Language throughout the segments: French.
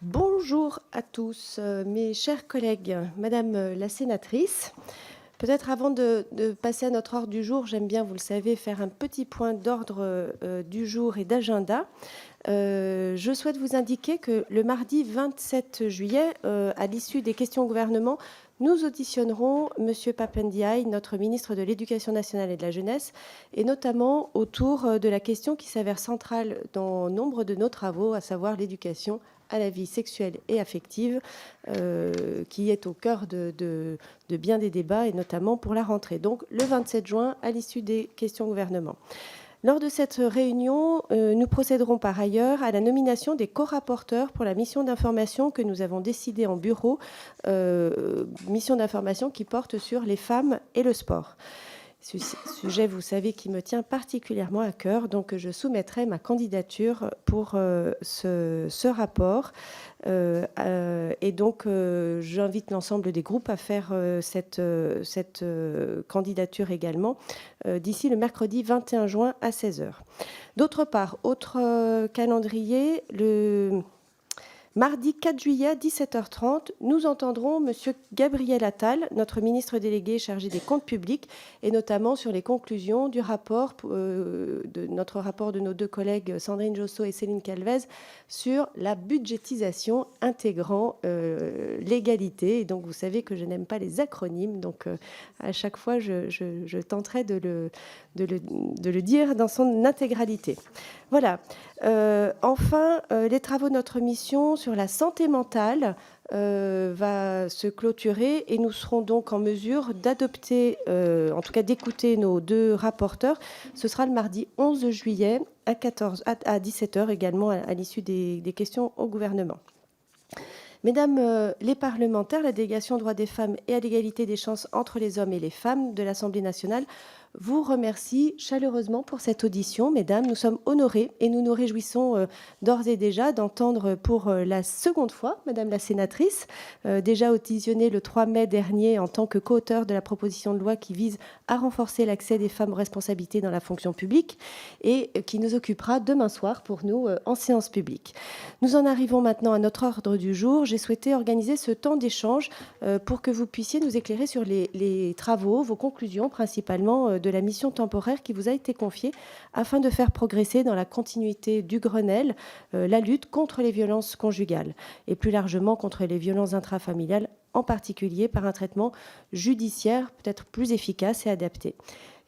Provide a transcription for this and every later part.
Bonjour à tous, mes chers collègues, madame la sénatrice. Peut-être avant de passer à notre ordre du jour, j'aime bien, vous le savez, faire un petit point d'ordre du jour et d'agenda. Je souhaite vous indiquer que le mardi 27 juillet, à l'issue des questions au gouvernement, nous auditionnerons M. Pap Ndiaye, notre ministre de l'Éducation nationale et de la jeunesse, et notamment autour de la question qui s'avère centrale dans nombre de nos travaux, à savoir l'éducation à la vie sexuelle et affective, qui est au cœur de bien des débats, et notamment pour la rentrée. Donc le 27 juin, à l'issue des questions au gouvernement. Lors de cette réunion, nous procéderons par ailleurs à la nomination des co-rapporteurs pour la mission d'information que nous avons décidée en bureau, mission d'information qui porte sur les femmes et le sport. Ce sujet, vous savez, qui me tient particulièrement à cœur, donc je soumettrai ma candidature pour ce rapport. Et donc, j'invite l'ensemble des groupes à faire cette candidature également d'ici le mercredi 21 juin à 16h. D'autre part, autre calendrier, le mardi 4 juillet à 17h30, nous entendrons M. Gabriel Attal, notre ministre délégué chargé des comptes publics, et notamment sur les conclusions du rapport, de notre rapport de nos deux collègues Sandrine Josso et Céline Calvez sur la budgétisation intégrant l'égalité. Et donc vous savez que je n'aime pas les acronymes, donc à chaque fois je tenterai de le dire dans son intégralité. Voilà. Enfin, les travaux de notre mission sur la santé mentale va se clôturer et nous serons donc en mesure d'adopter, en tout cas d'écouter nos deux rapporteurs. Ce sera le mardi 11 juillet à 17h également à l'issue des questions au gouvernement. Mesdames les parlementaires, la délégation aux droits des femmes et à l'égalité des chances entre les hommes et les femmes de l'Assemblée nationale vous remercie chaleureusement pour cette audition. Mesdames, nous sommes honorés et nous nous réjouissons d'ores et déjà d'entendre pour la seconde fois, Madame la sénatrice, déjà auditionnée le 3 mai dernier en tant que co-auteur de la proposition de loi qui vise à renforcer l'accès des femmes aux responsabilités dans la fonction publique et qui nous occupera demain soir pour nous en séance publique. Nous en arrivons maintenant à notre ordre du jour. J'ai souhaité organiser ce temps d'échange pour que vous puissiez nous éclairer sur les travaux, vos conclusions principalement de la mission temporaire qui vous a été confiée afin de faire progresser dans la continuité du Grenelle la lutte contre les violences conjugales et plus largement contre les violences intrafamiliales, en particulier par un traitement judiciaire peut-être plus efficace et adapté.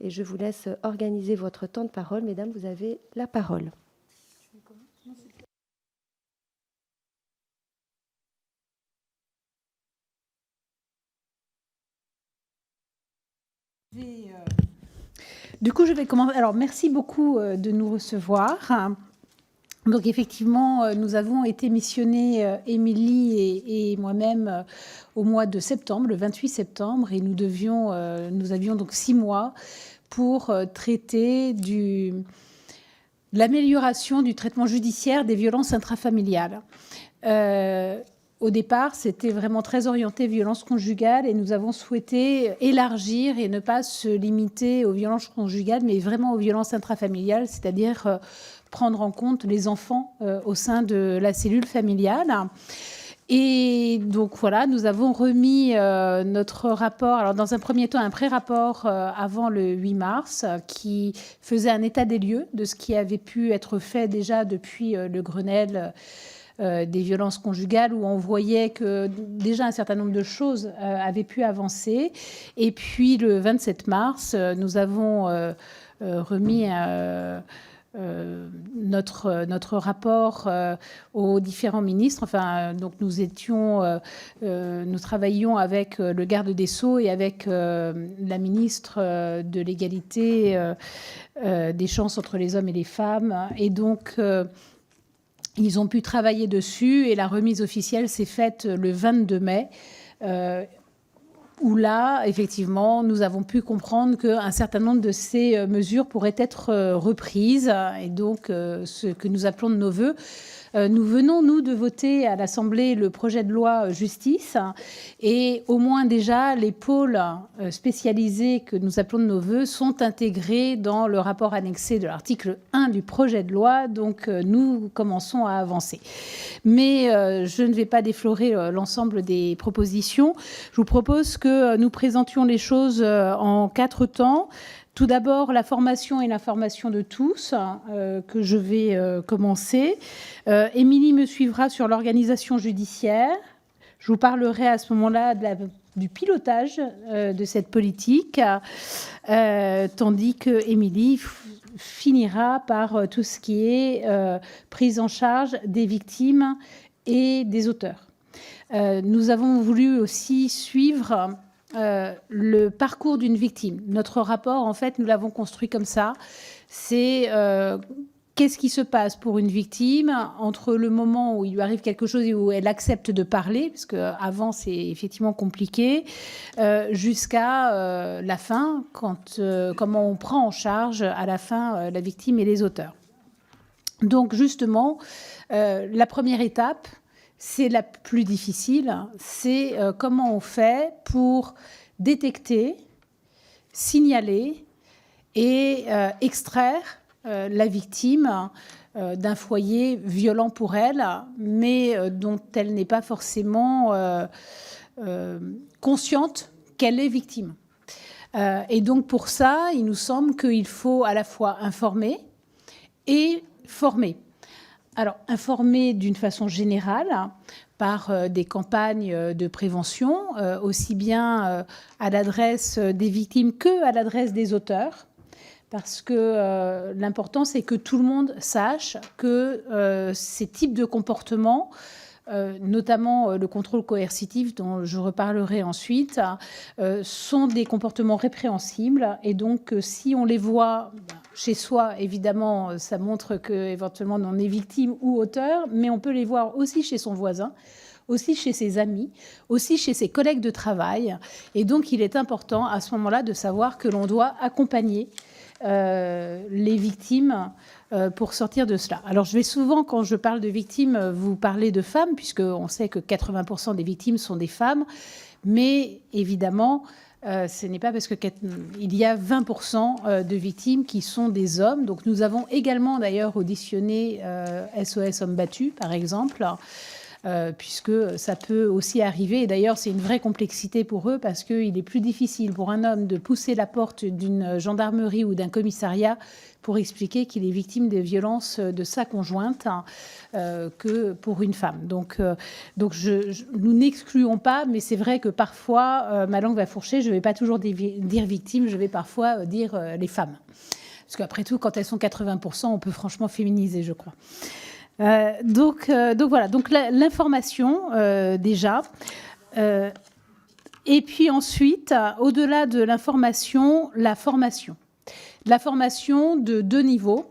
Et je vous laisse organiser votre temps de parole. Mesdames, vous avez la parole. Du coup, je vais commencer. Alors, merci beaucoup de nous recevoir. Donc, effectivement, nous avons été missionnés, Émilie et moi-même, au mois de septembre, le 28 septembre, et nous avions donc 6 mois pour traiter de l'amélioration du traitement judiciaire des violences intrafamiliales. Au départ, c'était vraiment très orienté violences conjugales et nous avons souhaité élargir et ne pas se limiter aux violences conjugales, mais vraiment aux violences intrafamiliales, c'est-à-dire prendre en compte les enfants au sein de la cellule familiale. Et donc voilà, nous avons remis notre rapport, alors dans un premier temps un pré-rapport avant le 8 mars qui faisait un état des lieux de ce qui avait pu être fait déjà depuis le Grenelle des violences conjugales, où on voyait que déjà un certain nombre de choses avaient pu avancer. Et puis le 27 mars, nous avons remis notre rapport aux différents ministres. Enfin, donc nous travaillions avec le garde des Sceaux et avec la ministre de l'égalité des chances entre les hommes et les femmes. Et donc ils ont pu travailler dessus et la remise officielle s'est faite le 22 mai, où là, effectivement, nous avons pu comprendre qu'un certain nombre de ces mesures pourraient être reprises. Et donc, ce que nous appelons de nos voeux, Nous venons, nous, de voter à l'Assemblée le projet de loi justice, et au moins déjà les pôles spécialisés que nous appelons de nos voeux sont intégrés dans le rapport annexé de l'article 1 du projet de loi. Donc nous commençons à avancer. Mais je ne vais pas déflorer l'ensemble des propositions. Je vous propose que nous présentions les choses en 4 temps. Tout d'abord, la formation et l'information de tous, que je vais commencer. Émilie me suivra sur l'organisation judiciaire. Je vous parlerai à ce moment-là du pilotage de cette politique, tandis que Émilie finira par tout ce qui est prise en charge des victimes et des auteurs. Nous avons voulu aussi suivre le parcours d'une victime. Notre rapport, en fait, nous l'avons construit comme ça. C'est qu'est-ce qui se passe pour une victime entre le moment où il lui arrive quelque chose et où elle accepte de parler, parce qu'avant, c'est effectivement compliqué, jusqu'à la fin, comment on prend en charge à la fin la victime et les auteurs. Donc, justement, la première étape, c'est la plus difficile, c'est comment on fait pour détecter, signaler et extraire la victime d'un foyer violent pour elle, mais dont elle n'est pas forcément consciente qu'elle est victime. Et donc pour ça, il nous semble qu'il faut à la fois informer et former. Alors, informer d'une façon générale par des campagnes de prévention, aussi bien à l'adresse des victimes que à l'adresse des auteurs, parce que l'important, c'est que tout le monde sache que ces types de comportements, notamment le contrôle coercitif dont je reparlerai ensuite, sont des comportements répréhensibles. Et donc, si on les voit chez soi, évidemment, ça montre qu'éventuellement on est victime ou auteur, mais on peut les voir aussi chez son voisin, aussi chez ses amis, aussi chez ses collègues de travail. Et donc, il est important à ce moment-là de savoir que l'on doit accompagner les victimes pour sortir de cela. Alors, je vais souvent, quand je parle de victimes, vous parler de femmes, puisqu'on sait que 80% des victimes sont des femmes, mais évidemment, ce n'est pas parce qu'il y a 20% de victimes qui sont des hommes. Donc, nous avons également, d'ailleurs, auditionné SOS Hommes Battus, par exemple, puisque ça peut aussi arriver. Et d'ailleurs, c'est une vraie complexité pour eux parce qu'il est plus difficile pour un homme de pousser la porte d'une gendarmerie ou d'un commissariat pour expliquer qu'il est victime des violences de sa conjointe que pour une femme. Donc nous n'excluons pas, mais c'est vrai que parfois, ma langue va fourcher, je ne vais pas toujours dire victime, je vais parfois dire les femmes. Parce qu'après tout, quand elles sont 80%, on peut franchement féminiser, je crois. Donc voilà, donc l'information déjà. Et puis ensuite, au-delà de l'information, la formation. La formation de 2 niveaux.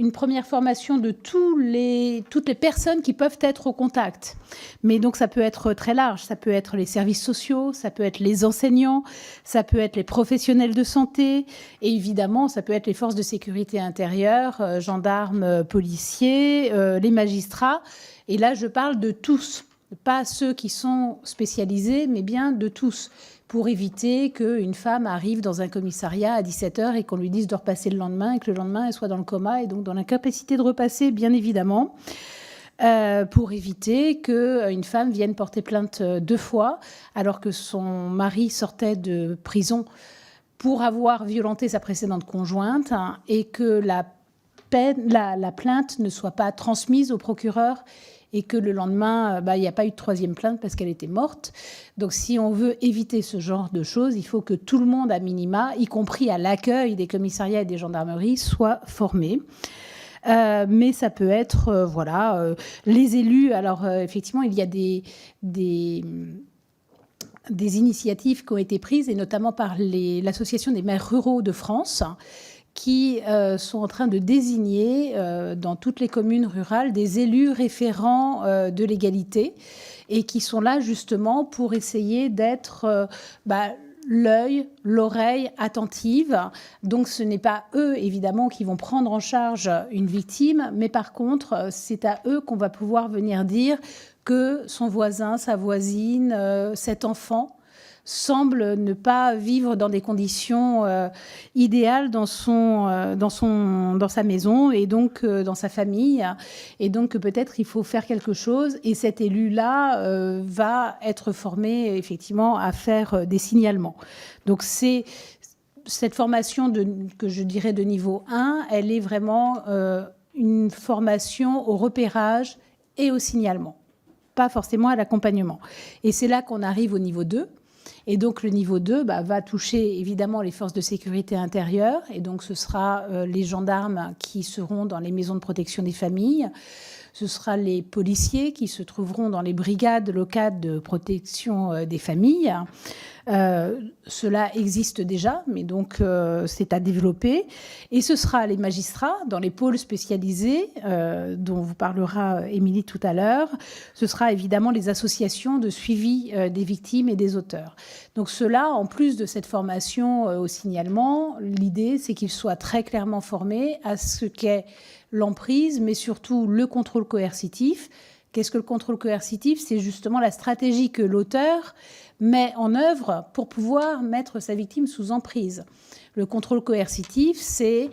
Une première formation de toutes les personnes qui peuvent être au contact. Mais donc ça peut être très large. Ça peut être les services sociaux, ça peut être les enseignants, ça peut être les professionnels de santé, et évidemment ça peut être les forces de sécurité intérieure, gendarmes, policiers, les magistrats. Et là je parle de tous, pas ceux qui sont spécialisés, mais bien de tous, pour éviter qu'une femme arrive dans un commissariat à 17h et qu'on lui dise de repasser le lendemain et que le lendemain, elle soit dans le coma et donc dans l'incapacité de repasser, bien évidemment, pour éviter qu'une femme vienne porter plainte 2 fois alors que son mari sortait de prison pour avoir violenté sa précédente conjointe, hein, et que la plainte ne soit pas transmise au procureur et que le lendemain, il n'y a pas eu de 3e plainte parce qu'elle était morte. Donc, si on veut éviter ce genre de choses, il faut que tout le monde, à minima, y compris à l'accueil des commissariats et des gendarmeries, soit formé. Mais ça peut être, les élus. Alors, effectivement, il y a des initiatives qui ont été prises, et notamment par l'Association des maires ruraux de France, qui sont en train de désigner dans toutes les communes rurales des élus référents de l'égalité, et qui sont là justement pour essayer d'être l'œil, l'oreille attentive. Donc, ce n'est pas eux, évidemment, qui vont prendre en charge une victime, mais par contre, c'est à eux qu'on va pouvoir venir dire que son voisin, sa voisine, cet enfant semble ne pas vivre dans des conditions idéales dans sa maison et donc dans sa famille. Et donc peut-être il faut faire quelque chose. Et cet élu-là va être formé effectivement à faire des signalements. Donc c'est cette formation que je dirais de niveau 1, elle est vraiment une formation au repérage et au signalement, pas forcément à l'accompagnement. Et c'est là qu'on arrive au niveau 2. Et donc, le niveau 2 va toucher évidemment les forces de sécurité intérieure. Et donc, ce sera les gendarmes qui seront dans les maisons de protection des familles. Ce sera les policiers qui se trouveront dans les brigades locales de protection des familles. Cela existe déjà, mais donc c'est à développer. Et ce sera les magistrats dans les pôles spécialisés, dont vous parlera Émilie tout à l'heure. Ce sera évidemment les associations de suivi des victimes et des auteurs. Donc cela, en plus de cette formation au signalement, l'idée c'est qu'ils soient très clairement formés à ce qu'est l'emprise, mais surtout le contrôle coercitif. Qu'est-ce que le contrôle coercitif? C'est justement la stratégie que l'auteur met en œuvre pour pouvoir mettre sa victime sous emprise. Le contrôle coercitif, c'est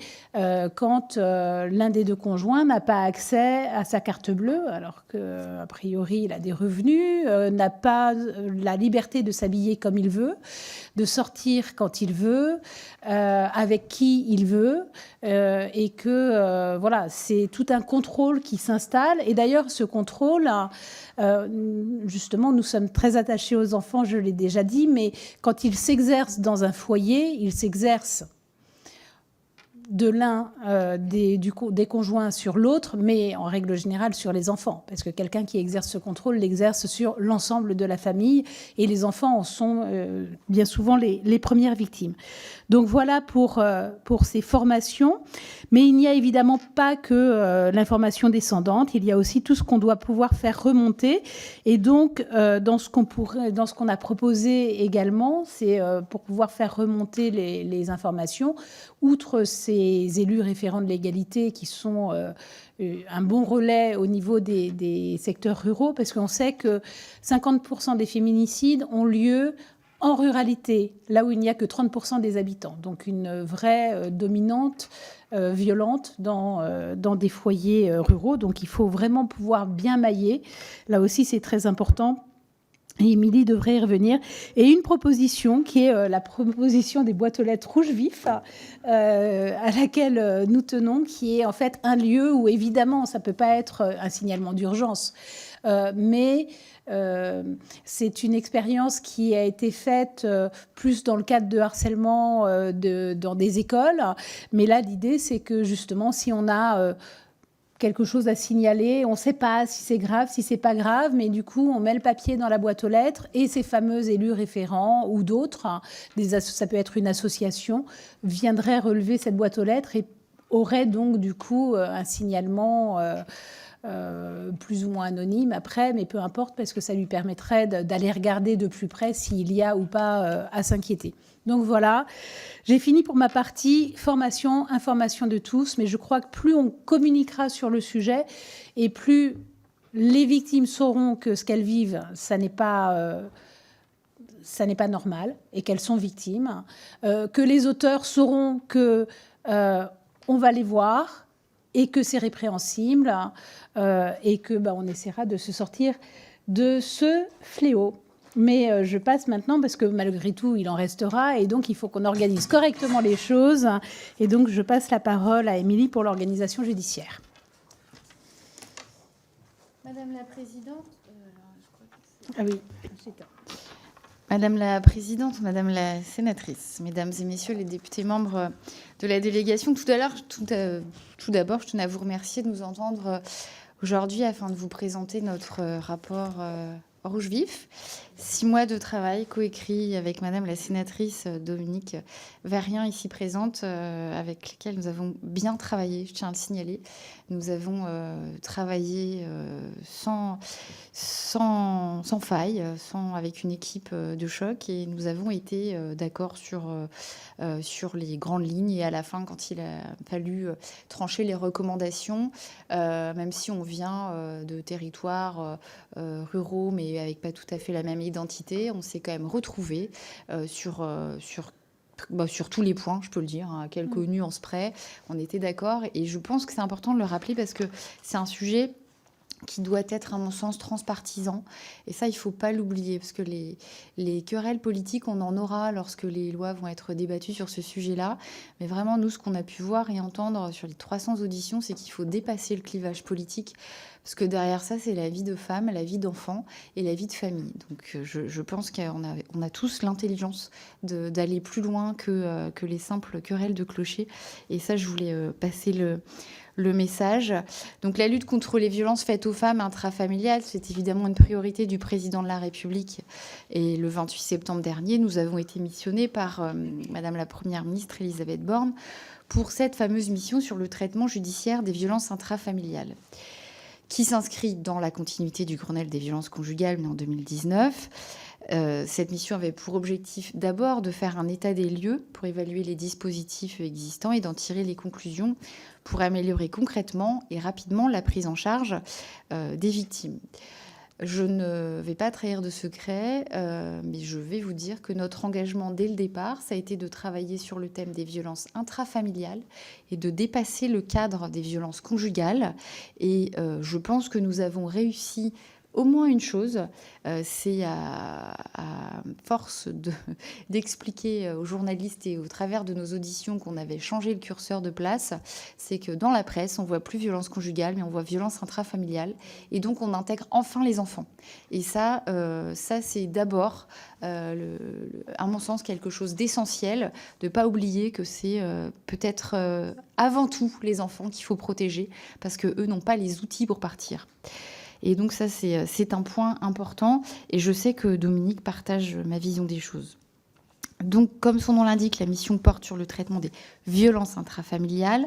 quand l'un des deux conjoints n'a pas accès à sa carte bleue, alors qu'a priori il a des revenus, n'a pas la liberté de s'habiller comme il veut, de sortir quand il veut, avec qui il veut, et que voilà, c'est tout un contrôle qui s'installe. Et d'ailleurs, ce contrôle, justement, nous sommes très attachés aux enfants, je l'ai déjà dit, mais quand ils s'exercent dans un foyer, ils s'exercent de l'un des conjoints sur l'autre, mais en règle générale sur les enfants, parce que quelqu'un qui exerce ce contrôle l'exerce sur l'ensemble de la famille, et les enfants en sont bien souvent les premières victimes. Donc voilà pour ces formations. Mais il n'y a évidemment pas que l'information descendante, il y a aussi tout ce qu'on doit pouvoir faire remonter. Et donc, dans ce qu'on a proposé également, c'est pour pouvoir faire remonter les informations, outre ces élus référents de l'égalité qui sont un bon relais au niveau des secteurs ruraux, parce qu'on sait que 50% des féminicides ont lieu en ruralité, là où il n'y a que 30% des habitants. Donc une vraie dominante violente dans des foyers ruraux. Donc il faut vraiment pouvoir bien mailler. Là aussi, c'est très important. Et Émilie devrait y revenir. Et une proposition qui est la proposition des boîtes aux lettres rouges vifs, à laquelle nous tenons, qui est en fait un lieu où évidemment ça ne peut pas être un signalement d'urgence, mais c'est une expérience qui a été faite plus dans le cadre de harcèlement dans des écoles. Mais là, l'idée, c'est que justement, si on a quelque chose à signaler, on ne sait pas si c'est grave, si c'est pas grave, mais du coup, on met le papier dans la boîte aux lettres et ces fameux élus référents ou d'autres, ça peut être une association, viendraient relever cette boîte aux lettres et auraient donc du coup un signalement plus ou moins anonyme après, mais peu importe, parce que ça lui permettrait d'aller regarder de plus près s'il y a ou pas à s'inquiéter. Donc voilà, j'ai fini pour ma partie formation, information de tous, mais je crois que plus on communiquera sur le sujet et plus les victimes sauront que ce qu'elles vivent, ça n'est pas normal et qu'elles sont victimes, que les auteurs sauront que on va les voir et que c'est répréhensible et que on essaiera de se sortir de ce fléau. Mais je passe maintenant parce que malgré tout, il en restera et donc il faut qu'on organise correctement les choses. Et donc je passe la parole à Émilie pour l'organisation judiciaire. Madame la Présidente, Ah oui. Madame la Présidente, Madame la Sénatrice, Mesdames et Messieurs les députés membres de la délégation, tout d'abord, je tenais à vous remercier de nous entendre aujourd'hui afin de vous présenter notre rapport rouge vif. 6 mois de travail coécrit avec Madame la sénatrice Dominique Vérien, ici présente, avec lesquels nous avons bien travaillé, je tiens à le signaler. Nous avons travaillé sans faille, avec une équipe de choc, et nous avons été d'accord sur les grandes lignes. Et à la fin, quand il a fallu trancher les recommandations, même si on vient de territoires ruraux, mais avec pas tout à fait la même identité, on s'est quand même retrouvés sur tous les points, je peux le dire, à quelques nuances près. On était d'accord, et je pense que c'est important de le rappeler parce que c'est un sujet qui doit être, à mon sens, transpartisan. Et ça, il ne faut pas l'oublier, parce que les querelles politiques, on en aura lorsque les lois vont être débattues sur ce sujet-là. Mais vraiment, nous, ce qu'on a pu voir et entendre sur les 300 auditions, c'est qu'il faut dépasser le clivage politique, parce que derrière ça, c'est la vie de femme, la vie d'enfant et la vie de famille. Donc, je pense qu'on a tous l'intelligence d'aller plus loin que les simples querelles de clocher. Et ça, je voulais passer le message. Donc la lutte contre les violences faites aux femmes intrafamiliales, c'est évidemment une priorité du président de la République. Et le 28 septembre dernier, nous avons été missionnés par Madame la Première ministre Elisabeth Borne pour cette fameuse mission sur le traitement judiciaire des violences intrafamiliales, qui s'inscrit dans la continuité du Grenelle des violences conjugales, mais en 2019. Cette mission avait pour objectif d'abord de faire un état des lieux pour évaluer les dispositifs existants et d'en tirer les conclusions pour améliorer concrètement et rapidement la prise en charge des victimes. Je ne vais pas trahir de secret, mais je vais vous dire que notre engagement dès le départ, ça a été de travailler sur le thème des violences intrafamiliales et de dépasser le cadre des violences conjugales. Et je pense que nous avons réussi au moins une chose, c'est à force d'expliquer aux journalistes et au travers de nos auditions qu'on avait changé le curseur de place, c'est que dans la presse, on voit plus violence conjugale, mais on voit violence intrafamiliale. Et donc, on intègre enfin les enfants. Et ça c'est d'abord, à mon sens, quelque chose d'essentiel, de ne pas oublier que c'est peut-être avant tout les enfants qu'il faut protéger, parce qu'eux n'ont pas les outils pour partir. Et donc ça, c'est un point important. Et je sais que Dominique partage ma vision des choses. Donc, comme son nom l'indique, la mission porte sur le traitement des violences intrafamiliales.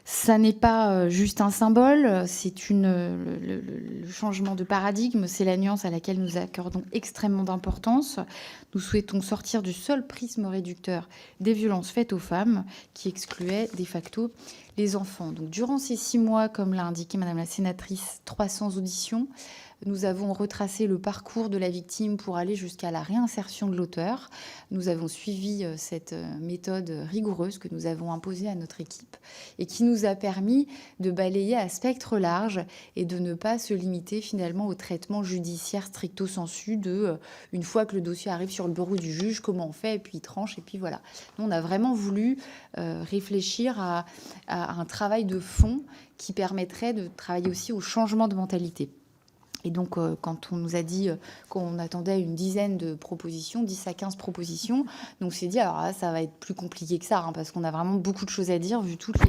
Ça n'est pas juste un symbole, c'est le changement de paradigme, c'est la nuance à laquelle nous accordons extrêmement d'importance. Nous souhaitons sortir du seul prisme réducteur des violences faites aux femmes, qui excluait de facto les enfants. Donc, durant ces 6 mois, comme l'a indiqué Madame la sénatrice, 300 auditions, nous avons retracé le parcours de la victime pour aller jusqu'à la réinsertion de l'auteur. Nous avons suivi cette méthode rigoureuse que nous avons imposée à notre équipe et qui nous a permis de balayer à spectre large et de ne pas se limiter finalement au traitement judiciaire stricto sensu de une fois que le dossier arrive sur le bureau du juge, comment on fait, et puis il tranche, et puis voilà. Nous, on a vraiment voulu réfléchir à un travail de fond qui permettrait de travailler aussi au changement de mentalité. Et donc, quand on nous a dit qu'on attendait une dizaine de propositions, 10 à 15 propositions, donc on s'est dit, alors là, ça va être plus compliqué que ça, parce qu'on a vraiment beaucoup de choses à dire, vu toutes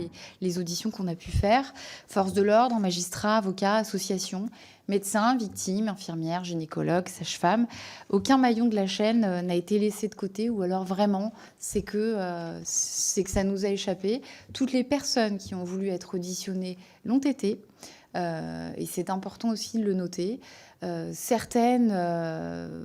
les auditions qu'on a pu faire. Force de l'ordre, magistrats, avocats, associations, médecins, victimes, infirmières, gynécologues, sages-femmes. Aucun maillon de la chaîne n'a été laissé de côté, ou alors vraiment, c'est que ça nous a échappé. Toutes les personnes qui ont voulu être auditionnées l'ont été. Et c'est important aussi de le noter. Certaines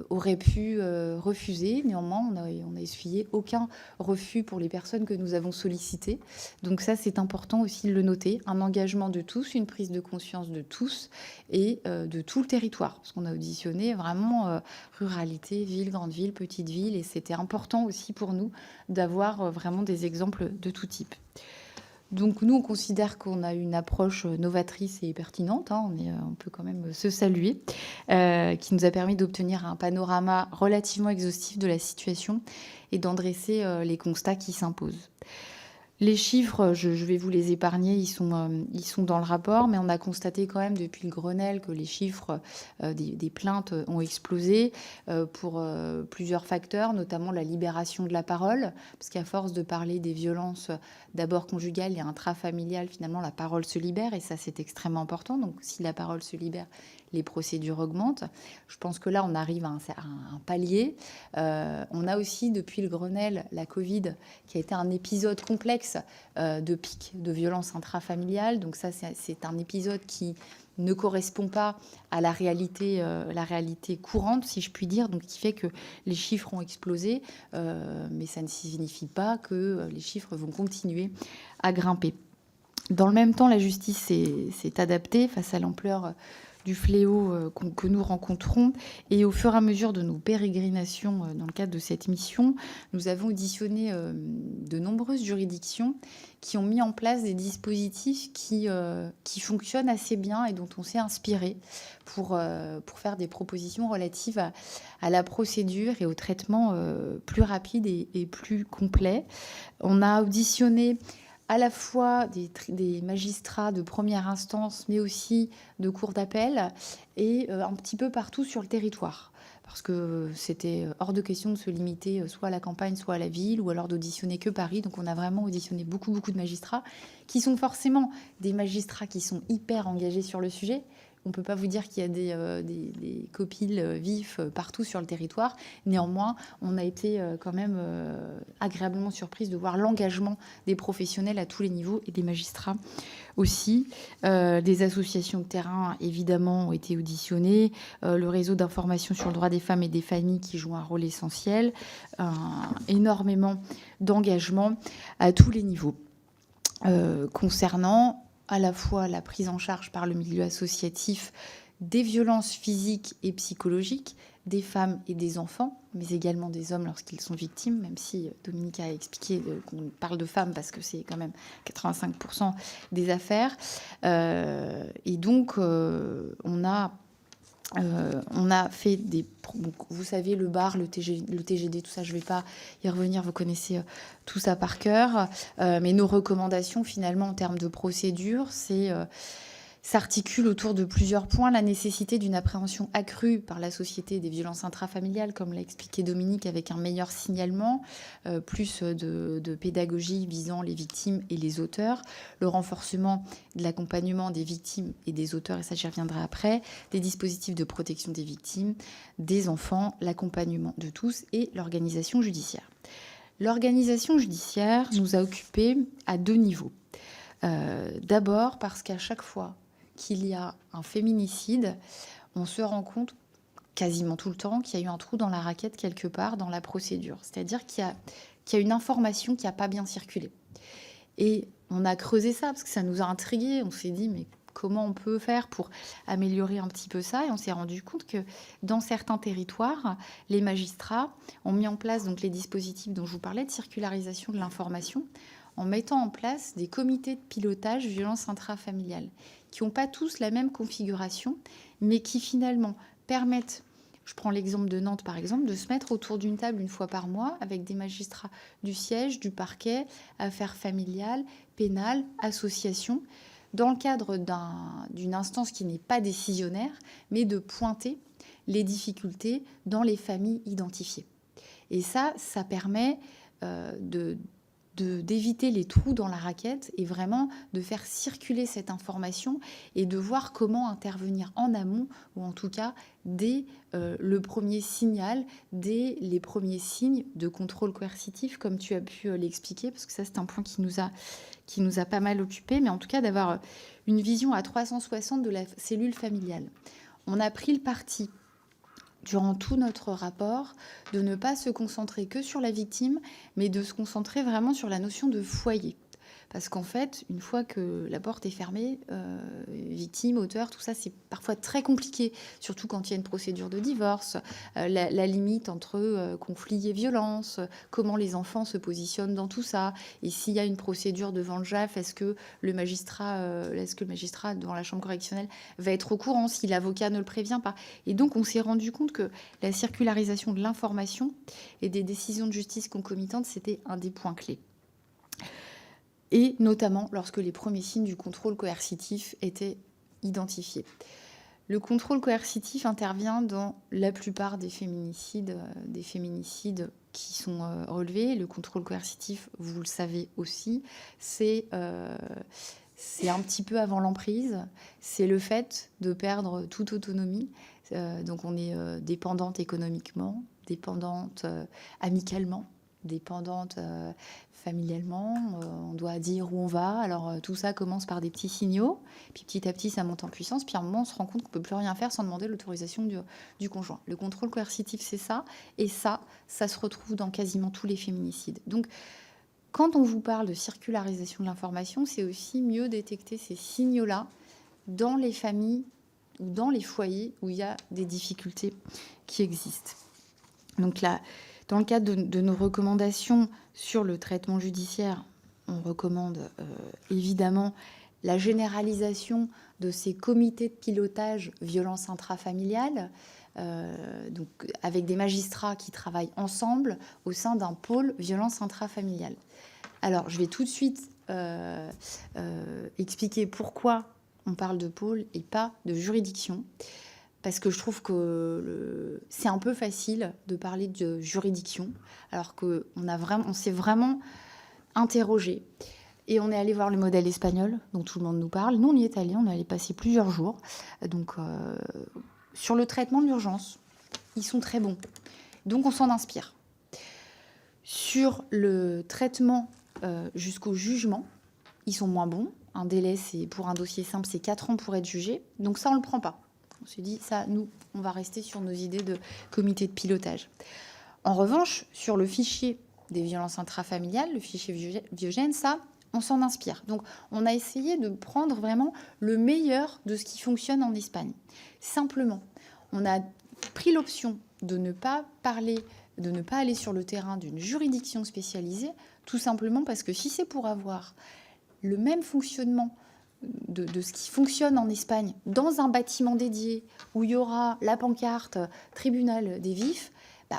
auraient pu refuser. Néanmoins, on a essuyé aucun refus pour les personnes que nous avons sollicitées. Donc ça, c'est important aussi de le noter. Un engagement de tous, une prise de conscience de tous et de tout le territoire. Parce qu'on a auditionné vraiment ruralité, ville, grande ville, petite ville. Et c'était important aussi pour nous d'avoir vraiment des exemples de tout type. Donc nous, on considère qu'on a une approche novatrice et pertinente, on peut quand même se saluer, qui nous a permis d'obtenir un panorama relativement exhaustif de la situation et d'en dresser les constats qui s'imposent. Les chiffres, je vais vous les épargner, ils sont dans le rapport, mais on a constaté quand même depuis le Grenelle que les chiffres des plaintes ont explosé pour plusieurs facteurs, notamment la libération de la parole, parce qu'à force de parler des violences d'abord conjugales et intrafamiliales, finalement la parole se libère, et ça c'est extrêmement important. Donc si la parole se libère, les procédures augmentent. Je pense que là, on arrive à un palier. On a aussi, depuis le Grenelle, la Covid, qui a été un épisode complexe de pic de violence intrafamiliale. Donc ça, c'est un épisode qui ne correspond pas à la réalité courante, si je puis dire, donc qui fait que les chiffres ont explosé, mais ça ne signifie pas que les chiffres vont continuer à grimper. Dans le même temps, la justice s'est adaptée face à l'ampleur du fléau que nous rencontrons. Et au fur et à mesure de nos pérégrinations dans le cadre de cette mission, nous avons auditionné de nombreuses juridictions qui ont mis en place des dispositifs qui fonctionnent assez bien et dont on s'est inspiré pour faire des propositions relatives à la procédure et au traitement plus rapide et plus complet. On a auditionné à la fois des magistrats de première instance, mais aussi de cour d'appel, et un petit peu partout sur le territoire. Parce que c'était hors de question de se limiter soit à la campagne, soit à la ville, ou alors d'auditionner que Paris. Donc on a vraiment auditionné beaucoup de magistrats, qui sont forcément des magistrats qui sont hyper engagés sur le sujet. On ne peut pas vous dire qu'il y a des copiles vifs partout sur le territoire. Néanmoins, on a été quand même agréablement surprise de voir l'engagement des professionnels à tous les niveaux et des magistrats aussi. Des associations de terrain, évidemment, ont été auditionnées. Le réseau d'information sur le droit des femmes et des familles qui joue un rôle essentiel. Énormément d'engagement à tous les niveaux. Concernant à la fois la prise en charge par le milieu associatif des violences physiques et psychologiques des femmes et des enfants, mais également des hommes lorsqu'ils sont victimes, même si Dominique a expliqué qu'on parle de femmes parce que c'est quand même 85% des affaires. Et donc, on a fait des... Donc, vous savez, le bar, le TGD, tout ça, je ne vais pas y revenir, vous connaissez tout ça par cœur. Mais nos recommandations, finalement, en termes de procédure, s'articule autour de plusieurs points. La nécessité d'une appréhension accrue par la société des violences intrafamiliales, comme l'a expliqué Dominique, avec un meilleur signalement, plus de pédagogie visant les victimes et les auteurs, le renforcement de l'accompagnement des victimes et des auteurs, et ça j'y reviendrai après, des dispositifs de protection des victimes, des enfants, l'accompagnement de tous et l'organisation judiciaire. L'organisation judiciaire nous a occupés à 2 niveaux. D'abord parce qu'à chaque fois qu'il y a un féminicide, on se rend compte quasiment tout le temps qu'il y a eu un trou dans la raquette quelque part dans la procédure. C'est-à-dire qu'il y a une information qui n'a pas bien circulé. Et on a creusé ça parce que ça nous a intrigués. On s'est dit, mais comment on peut faire pour améliorer un petit peu ça? Et on s'est rendu compte que dans certains territoires, les magistrats ont mis en place donc, les dispositifs dont je vous parlais de circularisation de l'information en mettant en place des comités de pilotage violence intrafamiliale qui n'ont pas tous la même configuration, mais qui finalement permettent, je prends l'exemple de Nantes par exemple, de se mettre autour d'une table une fois par mois avec des magistrats du siège, du parquet, affaires familiales, pénales, associations, dans le cadre d'une instance qui n'est pas décisionnaire, mais de pointer les difficultés dans les familles identifiées. Et ça permet d'éviter les trous dans la raquette et vraiment de faire circuler cette information et de voir comment intervenir en amont ou en tout cas dès le premier signal, dès les premiers signes de contrôle coercitif comme tu as pu l'expliquer parce que ça c'est un point qui nous a pas mal occupé, mais en tout cas d'avoir une vision à 360 de la cellule familiale. On a pris le parti durant tout notre rapport, de ne pas se concentrer que sur la victime, mais de se concentrer vraiment sur la notion de foyer. Parce qu'en fait, une fois que la porte est fermée, victime, auteur, tout ça, c'est parfois très compliqué, surtout quand il y a une procédure de divorce, la limite entre conflit et violence, comment les enfants se positionnent dans tout ça, et s'il y a une procédure devant le JAF, est-ce que le magistrat devant la chambre correctionnelle va être au courant si l'avocat ne le prévient pas? Et donc, on s'est rendu compte que la circularisation de l'information et des décisions de justice concomitantes, c'était un des points clés. Et notamment lorsque les premiers signes du contrôle coercitif étaient identifiés. Le contrôle coercitif intervient dans la plupart des féminicides qui sont relevés. Le contrôle coercitif, vous le savez aussi, c'est c'est un petit peu avant l'emprise, c'est le fait de perdre toute autonomie. Donc on est dépendante économiquement, dépendante amicalement, dépendante familialement, on doit dire où on va. Alors tout ça commence par des petits signaux, puis petit à petit ça monte en puissance, puis à un moment on se rend compte qu'on ne peut plus rien faire sans demander l'autorisation du conjoint. Le contrôle coercitif, c'est ça, et ça se retrouve dans quasiment tous les féminicides. Donc quand on vous parle de circularisation de l'information, c'est aussi mieux détecter ces signaux-là dans les familles ou dans les foyers où il y a des difficultés qui existent. Donc là, dans le cadre de nos recommandations sur le traitement judiciaire, on recommande évidemment la généralisation de ces comités de pilotage violence intrafamiliale, donc avec des magistrats qui travaillent ensemble au sein d'un pôle violence intrafamiliale. Alors, je vais tout de suite expliquer pourquoi on parle de pôle et pas de juridiction. Parce que je trouve que c'est un peu facile de parler de juridiction, alors qu'on s'est vraiment interrogé. Et on est allé voir le modèle espagnol, dont tout le monde nous parle. Nous, on y est allé, on est allé passer plusieurs jours. Donc, sur le traitement de l'urgence, ils sont très bons. Donc, on s'en inspire. Sur le traitement jusqu'au jugement, ils sont moins bons. Un délai, pour un dossier simple, c'est 4 ans pour être jugé. Donc ça, on ne le prend pas. On s'est dit, ça, nous, on va rester sur nos idées de comité de pilotage. En revanche, sur le fichier des violences intrafamiliales, le fichier Viogène, ça, on s'en inspire. Donc, on a essayé de prendre vraiment le meilleur de ce qui fonctionne en Espagne. Simplement, on a pris l'option de ne pas aller sur le terrain d'une juridiction spécialisée, tout simplement parce que si c'est pour avoir le même fonctionnement de ce qui fonctionne en Espagne dans un bâtiment dédié où il y aura la pancarte tribunal des vifs,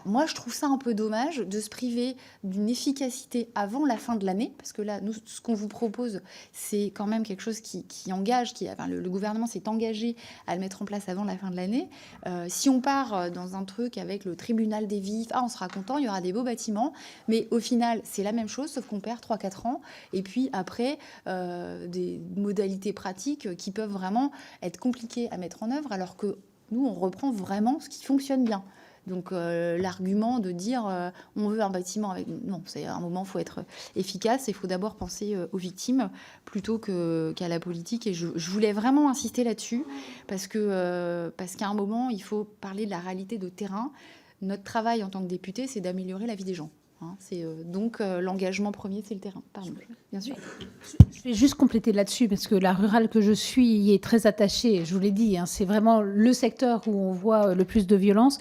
moi je trouve ça un peu dommage de se priver d'une efficacité avant la fin de l'année, parce que là, nous, ce qu'on vous propose, c'est quand même quelque chose qui engage, le gouvernement s'est engagé à le mettre en place avant la fin de l'année. Si on part dans un truc avec le tribunal des vifs, on sera content, il y aura des beaux bâtiments, mais au final, c'est la même chose, sauf qu'on perd 3-4 ans, et puis après, des modalités pratiques qui peuvent vraiment être compliquées à mettre en œuvre, alors que nous, on reprend vraiment ce qui fonctionne bien. Donc l'argument de dire on veut un bâtiment avec... Non, c'est un moment, il faut être efficace et il faut d'abord penser aux victimes plutôt qu'à la politique. Et je voulais vraiment insister là-dessus parce qu'à un moment, il faut parler de la réalité de terrain. Notre travail en tant que député, c'est d'améliorer la vie des gens. Donc l'engagement premier, c'est le terrain. Pardon, bien sûr. Je vais juste compléter là-dessus, parce que la rurale que je suis y est très attachée, je vous l'ai dit, c'est vraiment le secteur où on voit le plus de violence.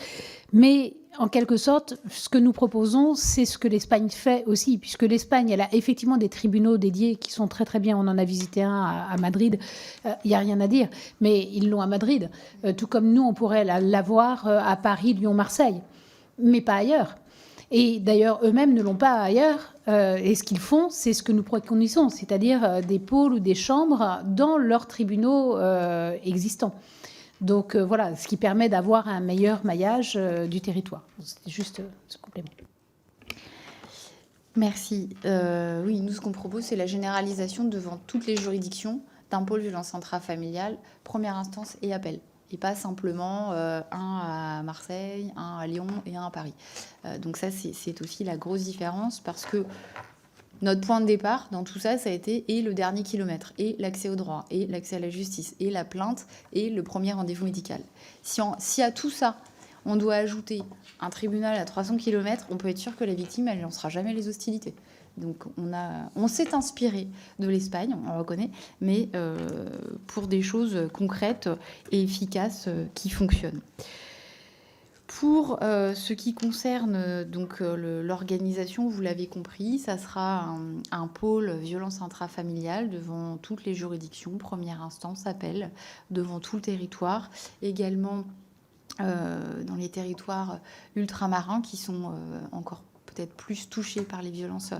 Mais en quelque sorte, ce que nous proposons, c'est ce que l'Espagne fait aussi, puisque l'Espagne, elle a effectivement des tribunaux dédiés qui sont très très bien. On en a visité un à Madrid, il n'y a rien à dire, mais ils l'ont à Madrid. Tout comme nous, on pourrait l'avoir à Paris, Lyon, Marseille, mais pas ailleurs. Et d'ailleurs, eux-mêmes ne l'ont pas ailleurs. Et ce qu'ils font, c'est ce que nous préconisons, c'est-à-dire des pôles ou des chambres dans leurs tribunaux existants. Donc voilà, ce qui permet d'avoir un meilleur maillage du territoire. C'était juste ce complément. Merci. Oui, nous, ce qu'on propose, c'est la généralisation devant toutes les juridictions d'un pôle violence intrafamiliale, première instance et appel. Et pas simplement un à Marseille, un à Lyon et un à Paris. Donc ça, c'est aussi la grosse différence, parce que notre point de départ dans tout ça, ça a été et le dernier kilomètre, et l'accès au droit, et l'accès à la justice, et la plainte, et le premier rendez-vous médical. Si à tout ça, on doit ajouter un tribunal à 300 km, on peut être sûr que la victime, elle ne lancera jamais les hostilités. Donc on s'est inspiré de l'Espagne, on le reconnaît, mais pour des choses concrètes et efficaces qui fonctionnent. Pour ce qui concerne donc l'organisation, vous l'avez compris, ça sera un pôle violence intrafamiliale devant toutes les juridictions, première instance, appel, devant tout le territoire, également dans les territoires ultramarins qui sont encore peut-être plus touchés par les violences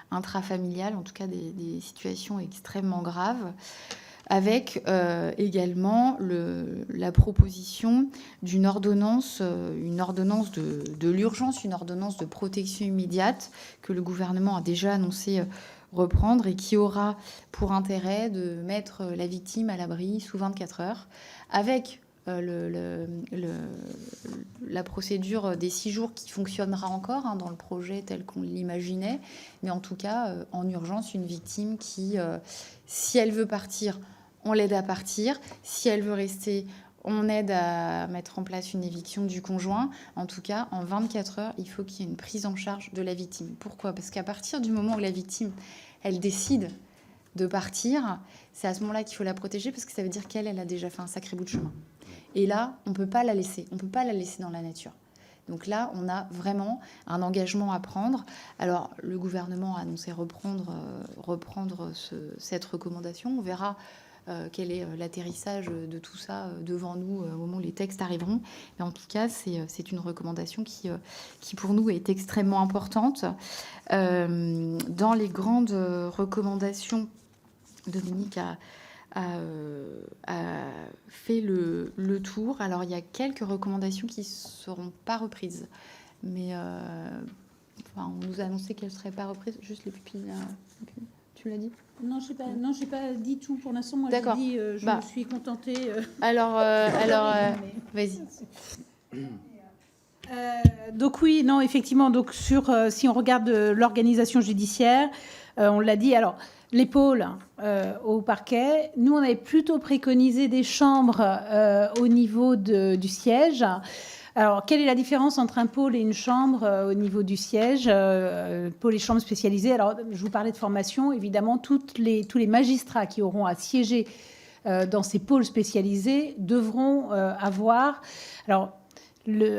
intrafamiliales, en tout cas des situations extrêmement graves. avec également la proposition d'une ordonnance, de l'urgence, une ordonnance de protection immédiate que le gouvernement a déjà annoncé reprendre et qui aura pour intérêt de mettre la victime à l'abri sous 24 heures, avec la procédure des 6 jours qui fonctionnera encore dans le projet tel qu'on l'imaginait, mais en tout cas, en urgence, une victime qui, si elle veut partir, on l'aide à partir. Si elle veut rester, on aide à mettre en place une éviction du conjoint. En tout cas, en 24 heures, il faut qu'il y ait une prise en charge de la victime. Pourquoi ? Parce qu'à partir du moment où la victime, elle décide de partir, c'est à ce moment-là qu'il faut la protéger, parce que ça veut dire qu'elle a déjà fait un sacré bout de chemin. Et là, on ne peut pas la laisser. On ne peut pas la laisser dans la nature. Donc là, on a vraiment un engagement à prendre. Alors, le gouvernement a annoncé reprendre cette recommandation. On verra quel est l'atterrissage de tout ça devant nous au moment où les textes arriveront. Mais en tout cas, c'est une recommandation qui, pour nous, est extrêmement importante. Dans les grandes recommandations, Dominique a fait le tour. Alors, il y a quelques recommandations qui ne seront pas reprises. Mais on nous a annoncé qu'elles ne seraient pas reprises. Juste les pupilles. Tu l'as dit ? Non, j'ai pas dit tout pour l'instant. Moi, D'accord. j'ai dit, je me suis contentée. Alors, vas-y. Donc oui, non, effectivement. Donc si on regarde l'organisation judiciaire, on l'a dit. Alors les pôles au parquet, nous on avait plutôt préconisé des chambres au niveau du siège. Alors, quelle est la différence entre un pôle et une chambre au niveau du siège, pôle et chambre spécialisée? Alors, je vous parlais de formation. Évidemment, tous les magistrats qui auront à siéger dans ces pôles spécialisés devront avoir... Alors,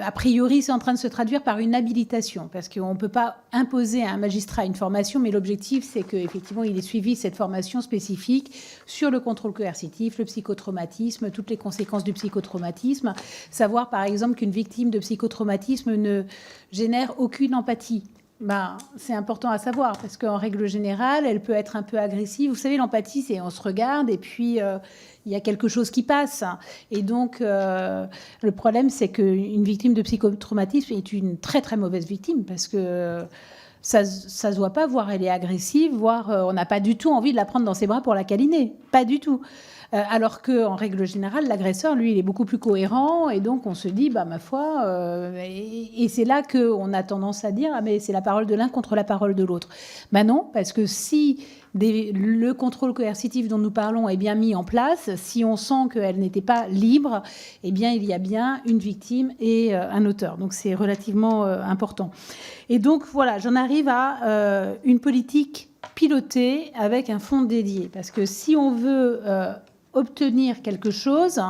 a priori, c'est en train de se traduire par une habilitation, parce qu'on ne peut pas imposer à un magistrat une formation, mais l'objectif, c'est qu'effectivement, il ait suivi cette formation spécifique sur le contrôle coercitif, le psychotraumatisme, toutes les conséquences du psychotraumatisme. Savoir, par exemple, qu'une victime de psychotraumatisme ne génère aucune empathie. C'est important à savoir, parce qu'en règle générale, elle peut être un peu agressive. Vous savez, l'empathie, c'est on se regarde et puis il y a quelque chose qui passe. Et donc, le problème, c'est qu'une victime de psychotraumatisme est une très, très mauvaise victime, parce que ça se voit pas, voire elle est agressive, voire on n'a pas du tout envie de la prendre dans ses bras pour la câliner. Pas du tout. Alors qu'en règle générale, l'agresseur, lui, il est beaucoup plus cohérent. Et donc, on se dit, ma foi... et c'est là qu'on a tendance à dire, mais c'est la parole de l'un contre la parole de l'autre. Non, parce que si le contrôle coercitif dont nous parlons est bien mis en place, si on sent qu'elle n'était pas libre, eh bien, il y a bien une victime et un auteur. Donc, c'est relativement important. Et donc, voilà, j'en arrive à une politique pilotée avec un fonds dédié. Parce que si on veut... obtenir quelque chose,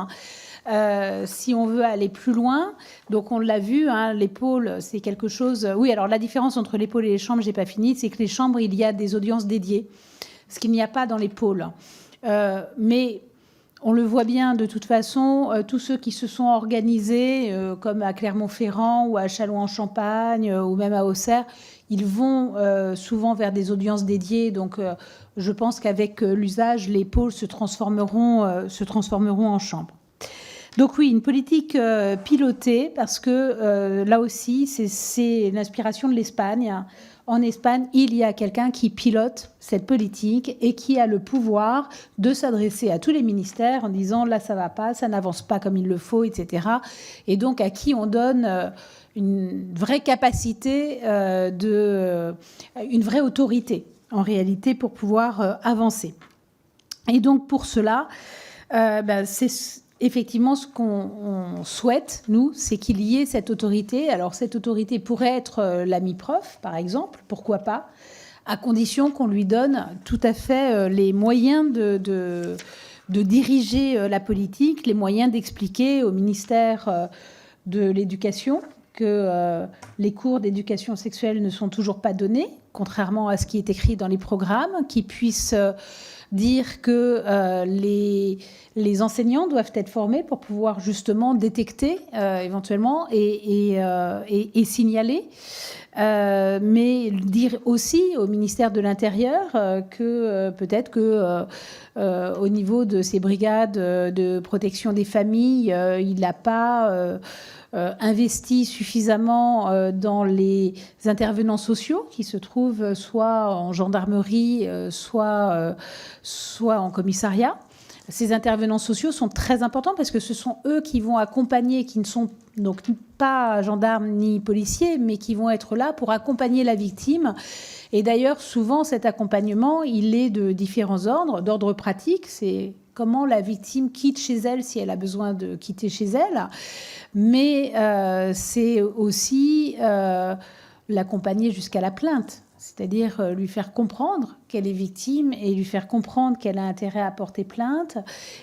si on veut aller plus loin. Donc, on l'a vu, les pôles, c'est quelque chose... Oui, alors la différence entre les pôles et les chambres, j'ai pas fini, c'est que les chambres, il y a des audiences dédiées, ce qu'il n'y a pas dans les pôles. Mais on le voit bien, de toute façon, tous ceux qui se sont organisés, comme à Clermont-Ferrand ou à Châlons-en-Champagne ou même à Auxerre, ils vont souvent vers des audiences dédiées. Donc, je pense qu'avec l'usage, les pôles se transformeront en chambres. Donc oui, une politique pilotée, parce que là aussi, c'est l'inspiration de l'Espagne. En Espagne, il y a quelqu'un qui pilote cette politique et qui a le pouvoir de s'adresser à tous les ministères en disant « là, ça ne va pas, ça n'avance pas comme il le faut, etc. » Et donc, à qui on donne une vraie capacité, une vraie autorité, en réalité, pour pouvoir avancer. Et donc, pour cela, c'est... Effectivement, ce qu'on souhaite, nous, c'est qu'il y ait cette autorité. Alors, cette autorité pourrait être l'ami prof, par exemple, pourquoi pas, à condition qu'on lui donne tout à fait les moyens de diriger la politique, les moyens d'expliquer au ministère de l'Éducation que les cours d'éducation sexuelle ne sont toujours pas donnés, contrairement à ce qui est écrit dans les programmes, qui puissent dire que les enseignants doivent être formés pour pouvoir justement détecter éventuellement et signaler. Mais dire aussi au ministère de l'Intérieur que peut-être que au niveau de ces brigades de protection des familles, il n'a pas investi suffisamment dans les intervenants sociaux qui se trouvent soit en gendarmerie, soit en commissariat. Ces intervenants sociaux sont très importants parce que ce sont eux qui vont accompagner, qui ne sont donc pas gendarmes ni policiers, mais qui vont être là pour accompagner la victime. Et d'ailleurs, souvent, cet accompagnement, il est de différents ordres. D'ordre pratique, c'est comment la victime quitte chez elle si elle a besoin de quitter chez elle. Mais c'est aussi l'accompagner jusqu'à la plainte. C'est-à-dire lui faire comprendre qu'elle est victime et lui faire comprendre qu'elle a intérêt à porter plainte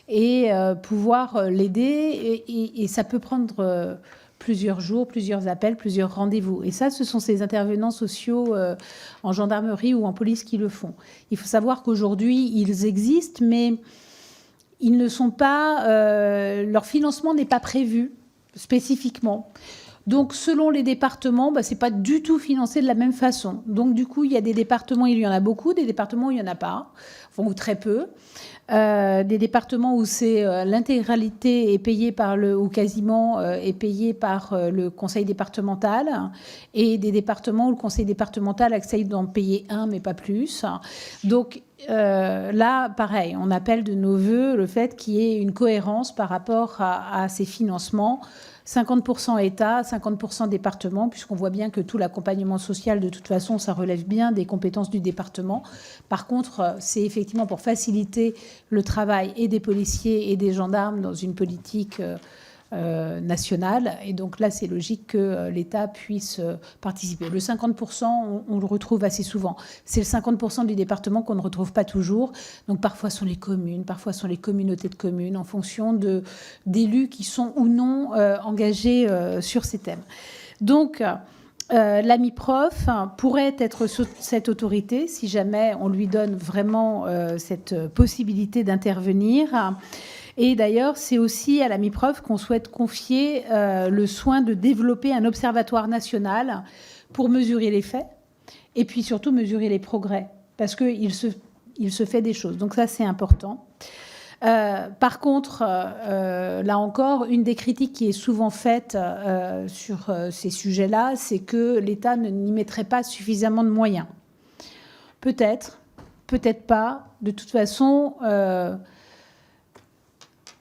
et pouvoir l'aider. Et ça peut prendre plusieurs jours, plusieurs appels, plusieurs rendez-vous. Et ça, ce sont ces intervenants sociaux en gendarmerie ou en police qui le font. Il faut savoir qu'aujourd'hui, ils existent, mais ils ne sont pas... leur financement n'est pas prévu spécifiquement. Donc, selon les départements, ce n'est pas du tout financé de la même façon. Donc, du coup, il y a des départements, il y en a beaucoup, des départements où il n'y en a pas, enfin, ou très peu. Des départements où c'est l'intégralité est payée par ou quasiment est payée par le conseil départemental, et des départements où le conseil départemental accepte d'en payer un, mais pas plus. Donc, là, pareil, on appelle de nos voeux le fait qu'il y ait une cohérence par rapport à ces financements. 50% État, 50% département, puisqu'on voit bien que tout l'accompagnement social, de toute façon, ça relève bien des compétences du département. Par contre, c'est effectivement pour faciliter le travail et des policiers et des gendarmes dans une politique nationale. Et donc là, c'est logique que l'État puisse participer. Le 50%, on le retrouve assez souvent. C'est le 50% du département qu'on ne retrouve pas toujours. Donc parfois sont les communes, parfois sont les communautés de communes, en fonction d'élus qui sont ou non engagés sur ces thèmes. Donc, l'AMIPROF pourrait être cette autorité si jamais on lui donne vraiment cette possibilité d'intervenir. Et d'ailleurs, c'est aussi à l'AMIPROF qu'on souhaite confier le soin de développer un observatoire national pour mesurer les faits et puis surtout mesurer les progrès, parce qu'il se fait des choses. Donc ça, c'est important. Par contre, là encore, une des critiques qui est souvent faite sur ces sujets-là, c'est que l'État n'y mettrait pas suffisamment de moyens. Peut-être, peut-être pas. De toute façon...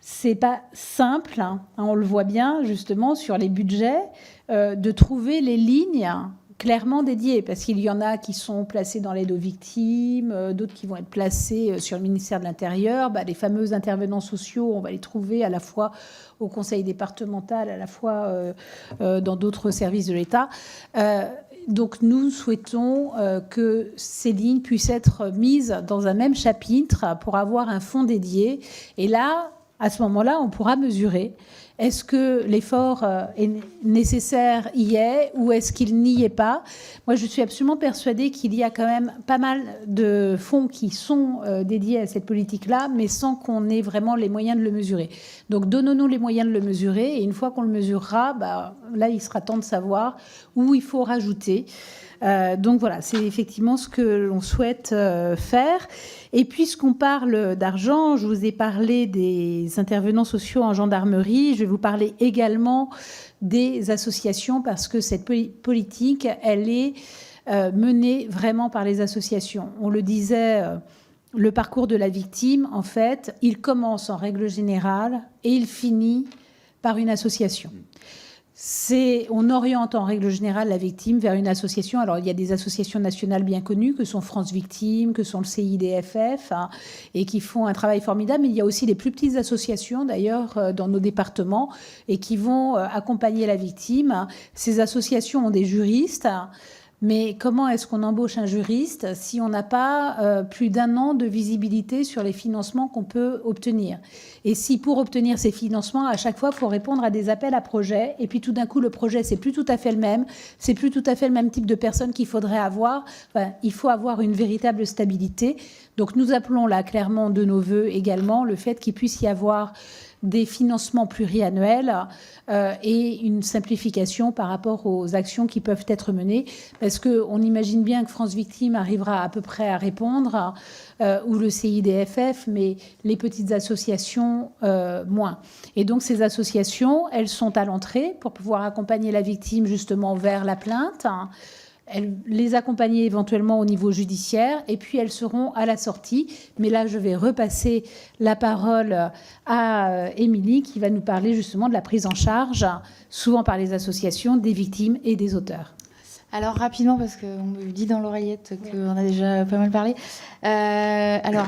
c'est pas simple, hein, on le voit bien justement sur les budgets, de trouver les lignes clairement dédiées, parce qu'il y en a qui sont placés dans l'aide aux victimes, d'autres qui vont être placés sur le ministère de l'Intérieur. Les fameux intervenants sociaux, on va les trouver à la fois au conseil départemental, à la fois dans d'autres services de l'État. Donc nous souhaitons que ces lignes puissent être mises dans un même chapitre pour avoir un fonds dédié. Et là, à ce moment-là, on pourra mesurer est-ce que l'effort nécessaire y est ou est-ce qu'il n'y est pas. Moi, je suis absolument persuadée qu'il y a quand même pas mal de fonds qui sont dédiés à cette politique-là, mais sans qu'on ait vraiment les moyens de le mesurer. Donc, donnons-nous les moyens de le mesurer, et une fois qu'on le mesurera, là, il sera temps de savoir où il faut rajouter. Donc voilà, c'est effectivement ce que l'on souhaite faire. Et puisqu'on parle d'argent, je vous ai parlé des intervenants sociaux en gendarmerie, je vais vous parler également des associations, parce que cette politique, elle est menée vraiment par les associations. On le disait, le parcours de la victime, en fait, il commence en règle générale et il finit par une association. On oriente en règle générale la victime vers une association. Alors, il y a des associations nationales bien connues, que sont France Victimes, que sont le CIDFF, et qui font un travail formidable. Mais il y a aussi des plus petites associations, d'ailleurs, dans nos départements, et qui vont accompagner la victime. Ces associations ont des juristes. Mais comment est-ce qu'on embauche un juriste si on n'a pas plus d'1 an de visibilité sur les financements qu'on peut obtenir? Et si pour obtenir ces financements, à chaque fois, il faut répondre à des appels à projets, et puis tout d'un coup, le projet, c'est plus tout à fait le même, c'est plus tout à fait le même type de personnes qu'il faudrait avoir. Enfin, il faut avoir une véritable stabilité. Donc nous appelons là clairement de nos voeux également le fait qu'il puisse y avoir des financements pluriannuels et une simplification par rapport aux actions qui peuvent être menées. Parce qu'on imagine bien que France Victime arrivera à peu près à répondre, ou le CIDFF, mais les petites associations, moins. Et donc ces associations, elles sont à l'entrée pour pouvoir accompagner la victime justement vers la plainte, les accompagner éventuellement au niveau judiciaire, et puis elles seront à la sortie. Mais là, je vais repasser la parole à Émilie, qui va nous parler justement de la prise en charge, souvent par les associations, des victimes et des auteurs. Alors rapidement, parce qu'on me dit dans l'oreillette qu'on a déjà pas mal parlé. Alors,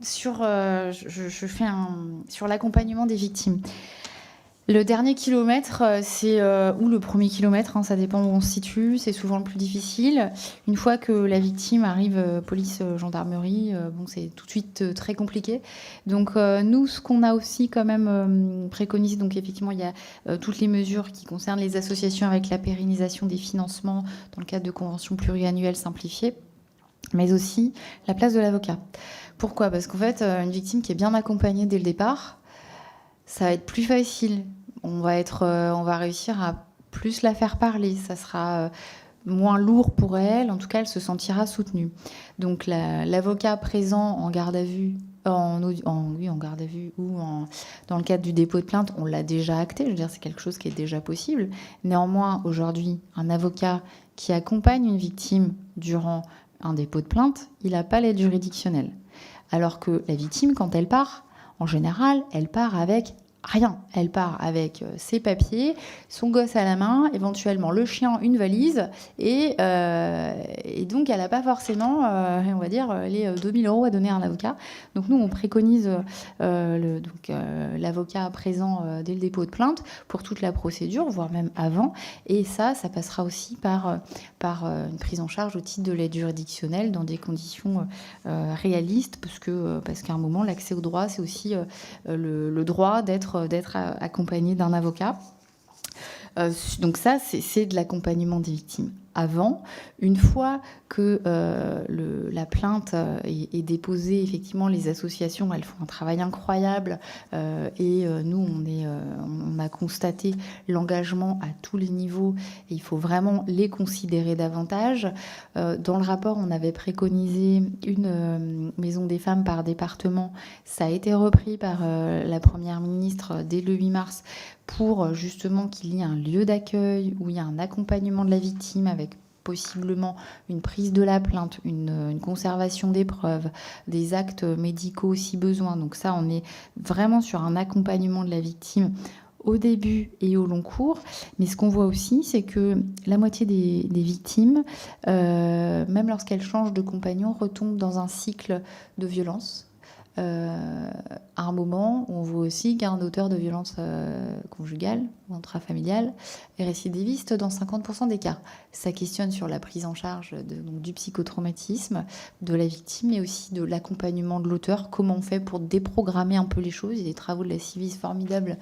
je fais sur l'accompagnement des victimes. Le dernier kilomètre, ou le premier kilomètre, ça dépend où on se situe, c'est souvent le plus difficile. Une fois que la victime arrive, police, gendarmerie, c'est tout de suite très compliqué. Donc nous, ce qu'on a aussi quand même préconisé, donc effectivement, il y a toutes les mesures qui concernent les associations avec la pérennisation des financements dans le cadre de conventions pluriannuelles simplifiées, mais aussi la place de l'avocat. Pourquoi ? Parce qu'en fait, une victime qui est bien accompagnée dès le départ, ça va être plus facile. On va réussir à plus la faire parler. Ça sera moins lourd pour elle. En tout cas, elle se sentira soutenue. Donc, l'avocat présent en garde à vue, en garde à vue ou dans le cadre du dépôt de plainte, on l'a déjà acté. Je veux dire, c'est quelque chose qui est déjà possible. Néanmoins, aujourd'hui, un avocat qui accompagne une victime durant un dépôt de plainte, il n'a pas l'aide juridictionnelle. Alors que la victime, quand elle part, en général, elle part avec rien. Elle part avec ses papiers, son gosse à la main, éventuellement le chien, une valise, et donc elle n'a pas forcément, on va dire, les 2000 € à donner à un avocat. Donc nous, on préconise l'avocat présent dès le dépôt de plainte pour toute la procédure, voire même avant. Et ça passera aussi par une prise en charge au titre de l'aide juridictionnelle dans des conditions réalistes, parce qu'à un moment, l'accès au droit, c'est aussi le droit d'être accompagné d'un avocat. Donc ça, c'est de l'accompagnement des victimes. Avant, une fois que la plainte est déposée, effectivement, les associations, elles font un travail incroyable et nous, on a constaté l'engagement à tous les niveaux et il faut vraiment les considérer davantage. Dans le rapport, on avait préconisé une maison des femmes par département. Ça a été repris par la Première ministre dès le 8 mars pour justement qu'il y ait un lieu d'accueil où il y a un accompagnement de la victime avec possiblement une prise de la plainte, une conservation des preuves, des actes médicaux si besoin. Donc ça, on est vraiment sur un accompagnement de la victime au début et au long cours. Mais ce qu'on voit aussi, c'est que la moitié des victimes, même lorsqu'elles changent de compagnon, retombent dans un cycle de violence. À un moment, on voit aussi qu'un auteur de violence conjugale ou intrafamiliale est récidiviste dans 50% des cas. Ça questionne sur la prise en charge du psychotraumatisme de la victime, mais aussi de l'accompagnement de l'auteur. Comment on fait pour déprogrammer un peu les choses ? Il y a des travaux de la Civis formidables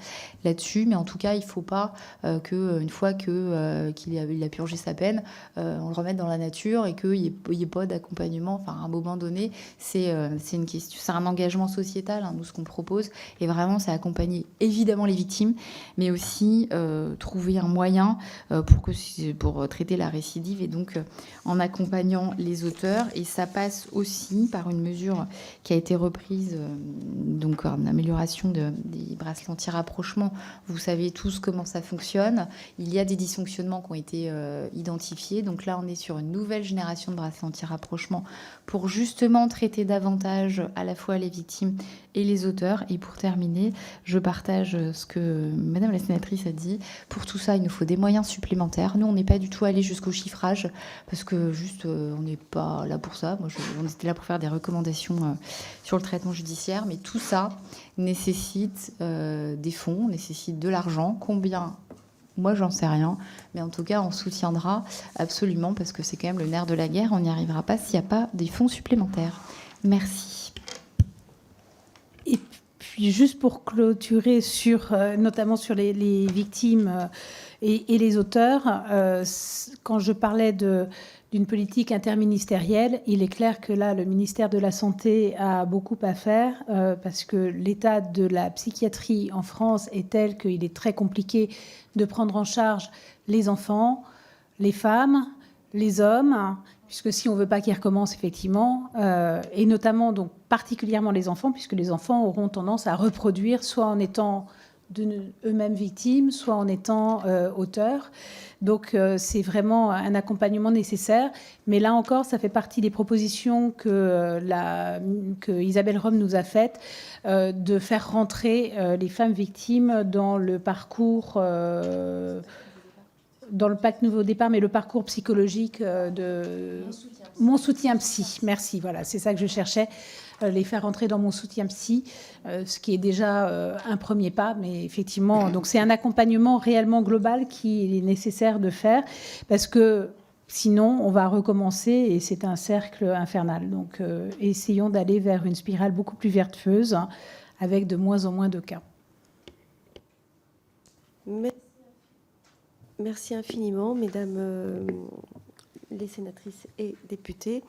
là-dessus, mais en tout cas, il ne faut pas qu'une fois qu'il a purgé sa peine, on le remette dans la nature et qu'il n'y ait pas d'accompagnement. Enfin, à un moment donné, c'est une question, c'est un engagement sociétal. Nous, ce qu'on propose, et vraiment, c'est accompagner évidemment les victimes, mais aussi trouver un moyen pour traiter la récidive et donc en accompagnant les auteurs. Et ça passe aussi par une mesure qui a été reprise, donc en amélioration des bracelets anti-rapprochement. Vous savez tous comment ça fonctionne. Il y a des dysfonctionnements qui ont été identifiés. Donc là, on est sur une nouvelle génération de bracelets anti-rapprochement pour justement traiter davantage à la fois les victimes et les auteurs. Et pour terminer, je partage ce que Madame la sénatrice a dit. Pour tout ça, il nous faut des moyens supplémentaires. Nous, on n'est pas du tout allé jusqu'au chiffrage parce que juste, on n'est pas là pour ça. On était là pour faire des recommandations sur le traitement judiciaire. Mais tout ça nécessite des fonds, nécessite de l'argent. Combien Moi, j'en sais rien, mais en tout cas, on soutiendra absolument, parce que c'est quand même le nerf de la guerre. On n'y arrivera pas s'il n'y a pas des fonds supplémentaires. Merci. Et puis, juste pour clôturer notamment sur les victimes et les auteurs, quand je parlais d'une politique interministérielle, il est clair que là, le ministère de la Santé a beaucoup à faire parce que l'état de la psychiatrie en France est tel qu'il est très compliqué de prendre en charge les enfants, les femmes, les hommes, puisque si on ne veut pas qu'ils recommencent, effectivement, et notamment, donc, particulièrement les enfants, puisque les enfants auront tendance à reproduire, soit en étant eux-mêmes victimes, soit en étant auteurs. Donc, c'est vraiment un accompagnement nécessaire. Mais là encore, ça fait partie des propositions que Isabelle Rome nous a faites, de faire rentrer les femmes victimes dans le parcours... dans le pacte Nouveau Départ, mais le parcours psychologique de Mon soutien psy. Merci, voilà, c'est ça que je cherchais, les faire rentrer dans Mon soutien psy, ce qui est déjà un premier pas, mais effectivement, donc c'est un accompagnement réellement global qu'il est nécessaire de faire, parce que sinon, on va recommencer et c'est un cercle infernal. Donc, essayons d'aller vers une spirale beaucoup plus vertueuse, avec de moins en moins de cas. Merci infiniment, mesdames les sénatrices et députées.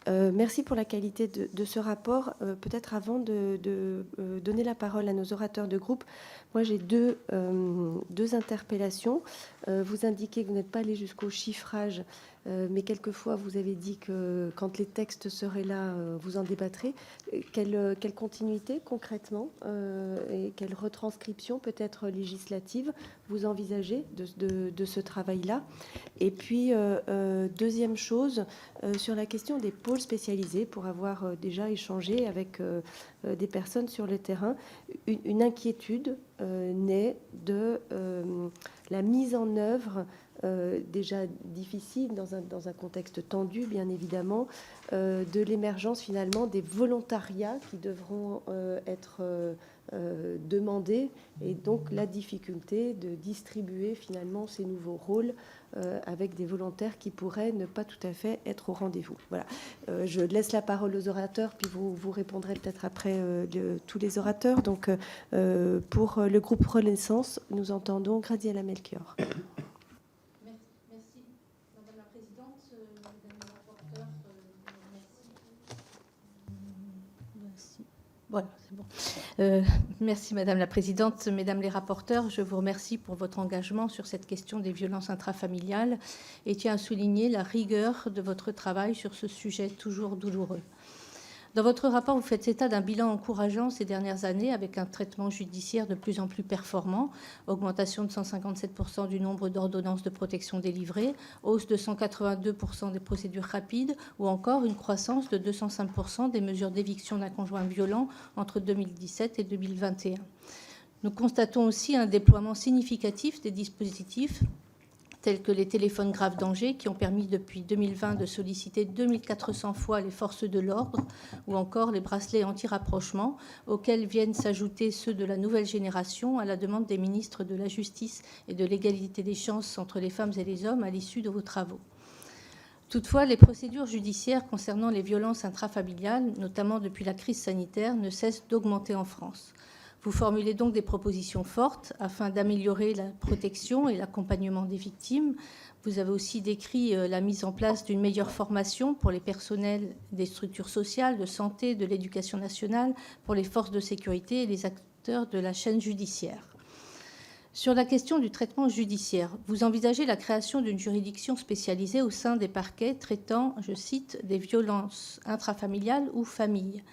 Merci pour la qualité de ce rapport. Peut-être avant de donner la parole à nos orateurs de groupe, moi j'ai deux interpellations. Vous indiquez que vous n'êtes pas allé jusqu'au chiffrage, mais quelquefois vous avez dit que quand les textes seraient là, vous en débattrez. Quelle continuité concrètement et quelle retranscription peut-être législative vous envisagez de ce travail-là? Et puis, deuxième chose, sur la question des pôles spécialisés, pour avoir déjà échangé avec des personnes sur le terrain, une inquiétude naît de la mise en œuvre déjà difficile dans un contexte tendu, bien évidemment, de l'émergence finalement des volontariats qui devront être demandés, et donc la difficulté de distribuer finalement ces nouveaux rôles avec des volontaires qui pourraient ne pas tout à fait être au rendez-vous. Voilà. Je laisse la parole aux orateurs, puis vous répondrez peut-être après tous les orateurs. Donc, pour le groupe Renaissance, nous entendons Graziella Melchior. Voilà, c'est bon. Merci Madame la Présidente, Mesdames les rapporteurs, je vous remercie pour votre engagement sur cette question des violences intrafamiliales et tiens à souligner la rigueur de votre travail sur ce sujet toujours douloureux. Dans votre rapport, vous faites état d'un bilan encourageant ces dernières années avec un traitement judiciaire de plus en plus performant, augmentation de 157% du nombre d'ordonnances de protection délivrées, hausse de 182% des procédures rapides ou encore une croissance de 205% des mesures d'éviction d'un conjoint violent entre 2017 et 2021. Nous constatons aussi un déploiement significatif des dispositifs tels que les téléphones graves danger qui ont permis depuis 2020 de solliciter 2400 fois les forces de l'ordre ou encore les bracelets anti-rapprochement auxquels viennent s'ajouter ceux de la nouvelle génération à la demande des ministres de la Justice et de l'égalité des chances entre les femmes et les hommes à l'issue de vos travaux. Toutefois, les procédures judiciaires concernant les violences intrafamiliales, notamment depuis la crise sanitaire, ne cessent d'augmenter en France. Vous formulez donc des propositions fortes afin d'améliorer la protection et l'accompagnement des victimes. Vous avez aussi décrit la mise en place d'une meilleure formation pour les personnels des structures sociales, de santé, de l'éducation nationale, pour les forces de sécurité et les acteurs de la chaîne judiciaire. Sur la question du traitement judiciaire, vous envisagez la création d'une juridiction spécialisée au sein des parquets traitant, je cite, des violences intrafamiliales ou familles,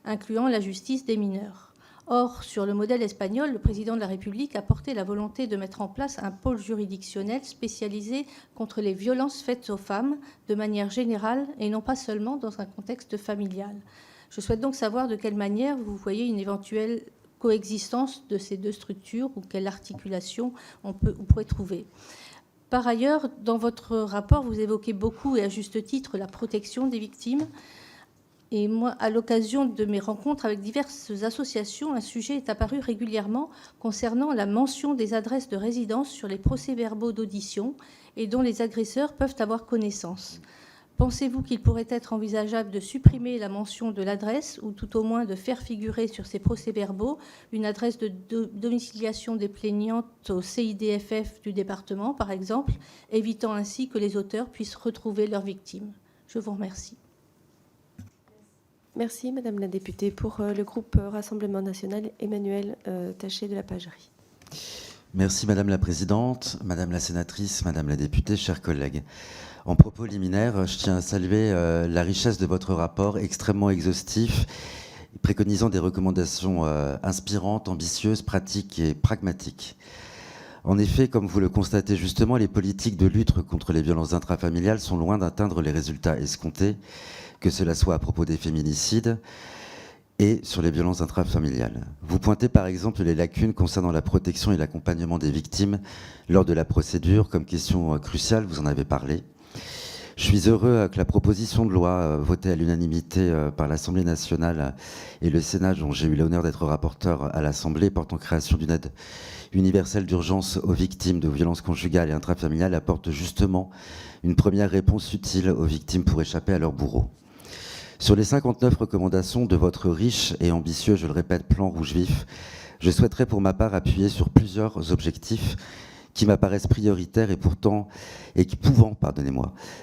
incluant la justice des mineurs. Or, sur le modèle espagnol, le président de la République a porté la volonté de mettre en place un pôle juridictionnel spécialisé contre les violences faites aux femmes de manière générale et non pas seulement dans un contexte familial. Je souhaite donc savoir de quelle manière vous voyez une éventuelle coexistence de ces deux structures ou quelle articulation on pourrait trouver. Par ailleurs, dans votre rapport, vous évoquez beaucoup et à juste titre la protection des victimes. Et moi, à l'occasion de mes rencontres avec diverses associations, un sujet est apparu régulièrement concernant la mention des adresses de résidence sur les procès-verbaux d'audition et dont les agresseurs peuvent avoir connaissance. Pensez-vous qu'il pourrait être envisageable de supprimer la mention de l'adresse ou tout au moins de faire figurer sur ces procès-verbaux une adresse de domiciliation des plaignantes au CIDFF du département, par exemple, évitant ainsi que les auteurs puissent retrouver leurs victimes? Je vous remercie. Merci, Madame la députée. Pour le groupe Rassemblement national, Emmanuel Taché de la Pagerie. Merci, Madame la présidente, Madame la sénatrice, Madame la députée, chers collègues. En propos liminaire, je tiens à saluer la richesse de votre rapport, extrêmement exhaustif, préconisant des recommandations inspirantes, ambitieuses, pratiques et pragmatiques. En effet, comme vous le constatez justement, les politiques de lutte contre les violences intrafamiliales sont loin d'atteindre les résultats escomptés, que cela soit à propos des féminicides et sur les violences intrafamiliales. Vous pointez par exemple les lacunes concernant la protection et l'accompagnement des victimes lors de la procédure comme question cruciale, vous en avez parlé. Je suis heureux que la proposition de loi votée à l'unanimité par l'Assemblée nationale et le Sénat, dont j'ai eu l'honneur d'être rapporteur à l'Assemblée, portant création d'une aide universelle d'urgence aux victimes de violences conjugales et intrafamiliales, apporte justement une première réponse utile aux victimes pour échapper à leur bourreau. Sur les 59 recommandations de votre riche et ambitieux, je le répète, plan rouge vif, je souhaiterais pour ma part appuyer sur plusieurs objectifs qui m'apparaissent prioritaires et qui pouvant,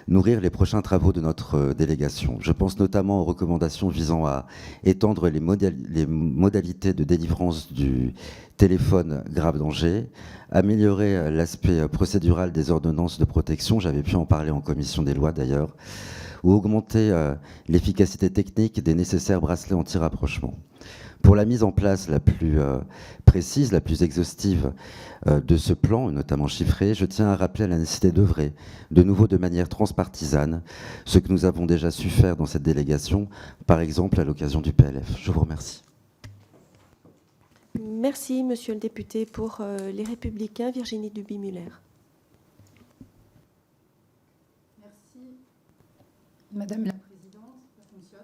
nourrir les prochains travaux de notre délégation. Je pense notamment aux recommandations visant à étendre les modalités de délivrance du téléphone grave danger, améliorer l'aspect procédural des ordonnances de protection, j'avais pu en parler en commission des lois d'ailleurs, ou augmenter l'efficacité technique des nécessaires bracelets anti-rapprochement. Pour la mise en place la plus précise, la plus exhaustive de ce plan, notamment chiffré, je tiens à rappeler la nécessité d'œuvrer de nouveau de manière transpartisane, ce que nous avons déjà su faire dans cette délégation, par exemple à l'occasion du PLF. Je vous remercie. Merci, Monsieur le député. Pour les Républicains, Virginie Duby-Muller. Madame la présidente, ça fonctionne.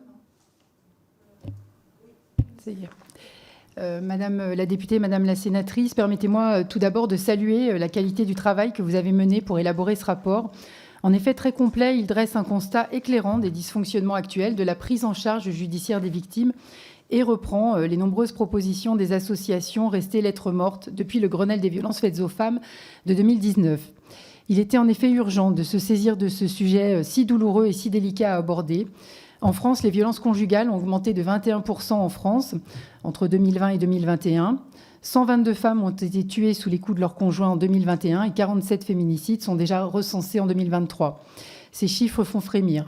Ça y est. Madame la députée, Madame la sénatrice, permettez-moi tout d'abord de saluer la qualité du travail que vous avez mené pour élaborer ce rapport. En effet, très complet, il dresse un constat éclairant des dysfonctionnements actuels de la prise en charge judiciaire des victimes et reprend les nombreuses propositions des associations restées lettres mortes depuis le Grenelle des violences faites aux femmes de 2019. Il était en effet urgent de se saisir de ce sujet si douloureux et si délicat à aborder. En France, les violences conjugales ont augmenté de 21% en France entre 2020 et 2021. 122 femmes ont été tuées sous les coups de leur conjoint en 2021 et 47 féminicides sont déjà recensés en 2023. Ces chiffres font frémir.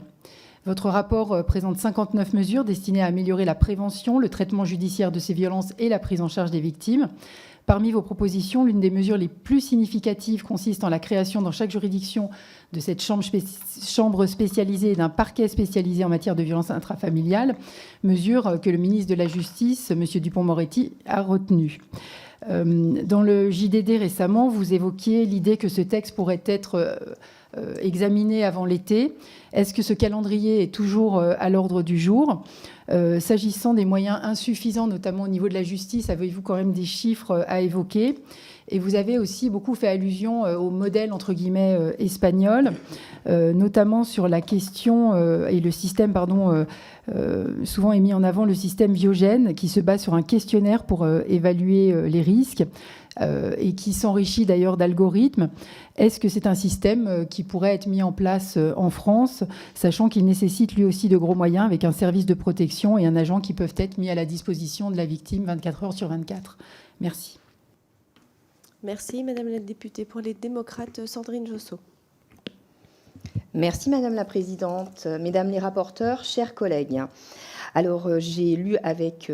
Votre rapport présente 59 mesures destinées à améliorer la prévention, le traitement judiciaire de ces violences et la prise en charge des victimes. Parmi vos propositions, l'une des mesures les plus significatives consiste en la création dans chaque juridiction de cette chambre spécialisée et d'un parquet spécialisé en matière de violences intrafamiliales, mesure que le ministre de la Justice, M. Dupond-Moretti, a retenue. Dans le JDD récemment, vous évoquiez l'idée que ce texte pourrait être examiné avant l'été. Est-ce que ce calendrier est toujours à l'ordre du jour ? S'agissant des moyens insuffisants, notamment au niveau de la justice, avez-vous quand même des chiffres à évoquer ? Et vous avez aussi beaucoup fait allusion au modèle, entre guillemets, espagnol, notamment sur la question et le système, souvent est mis en avant le système Biogène, qui se base sur un questionnaire pour évaluer les risques et qui s'enrichit d'ailleurs d'algorithmes. Est-ce que c'est un système qui pourrait être mis en place en France, sachant qu'il nécessite lui aussi de gros moyens avec un service de protection et un agent qui peuvent être mis à la disposition de la victime 24 heures sur 24 ? Merci. Merci, Madame la députée. Pour les démocrates, Sandrine Josso. Merci, Madame la présidente, Mesdames les rapporteurs, chers collègues. Alors, j'ai lu avec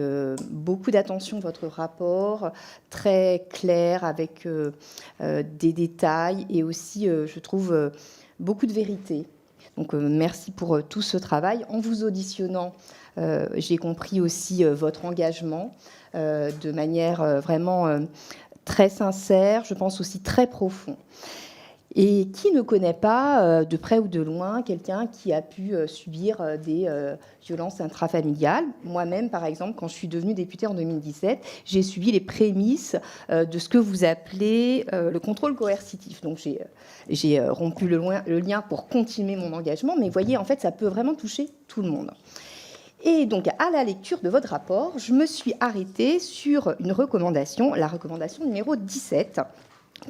beaucoup d'attention votre rapport, très clair, avec des détails et aussi, je trouve, beaucoup de vérité. Donc, merci pour tout ce travail. En vous auditionnant, j'ai compris aussi votre engagement de manière vraiment très sincère, je pense aussi très profond. Et qui ne connaît pas, de près ou de loin, quelqu'un qui a pu subir des violences intrafamiliales? Moi-même, par exemple, quand je suis devenue députée en 2017, j'ai subi les prémices de ce que vous appelez le contrôle coercitif. Donc j'ai rompu le lien pour continuer mon engagement, mais vous voyez, en fait, ça peut vraiment toucher tout le monde. Et donc, à la lecture de votre rapport, je me suis arrêtée sur une recommandation, la recommandation numéro 17,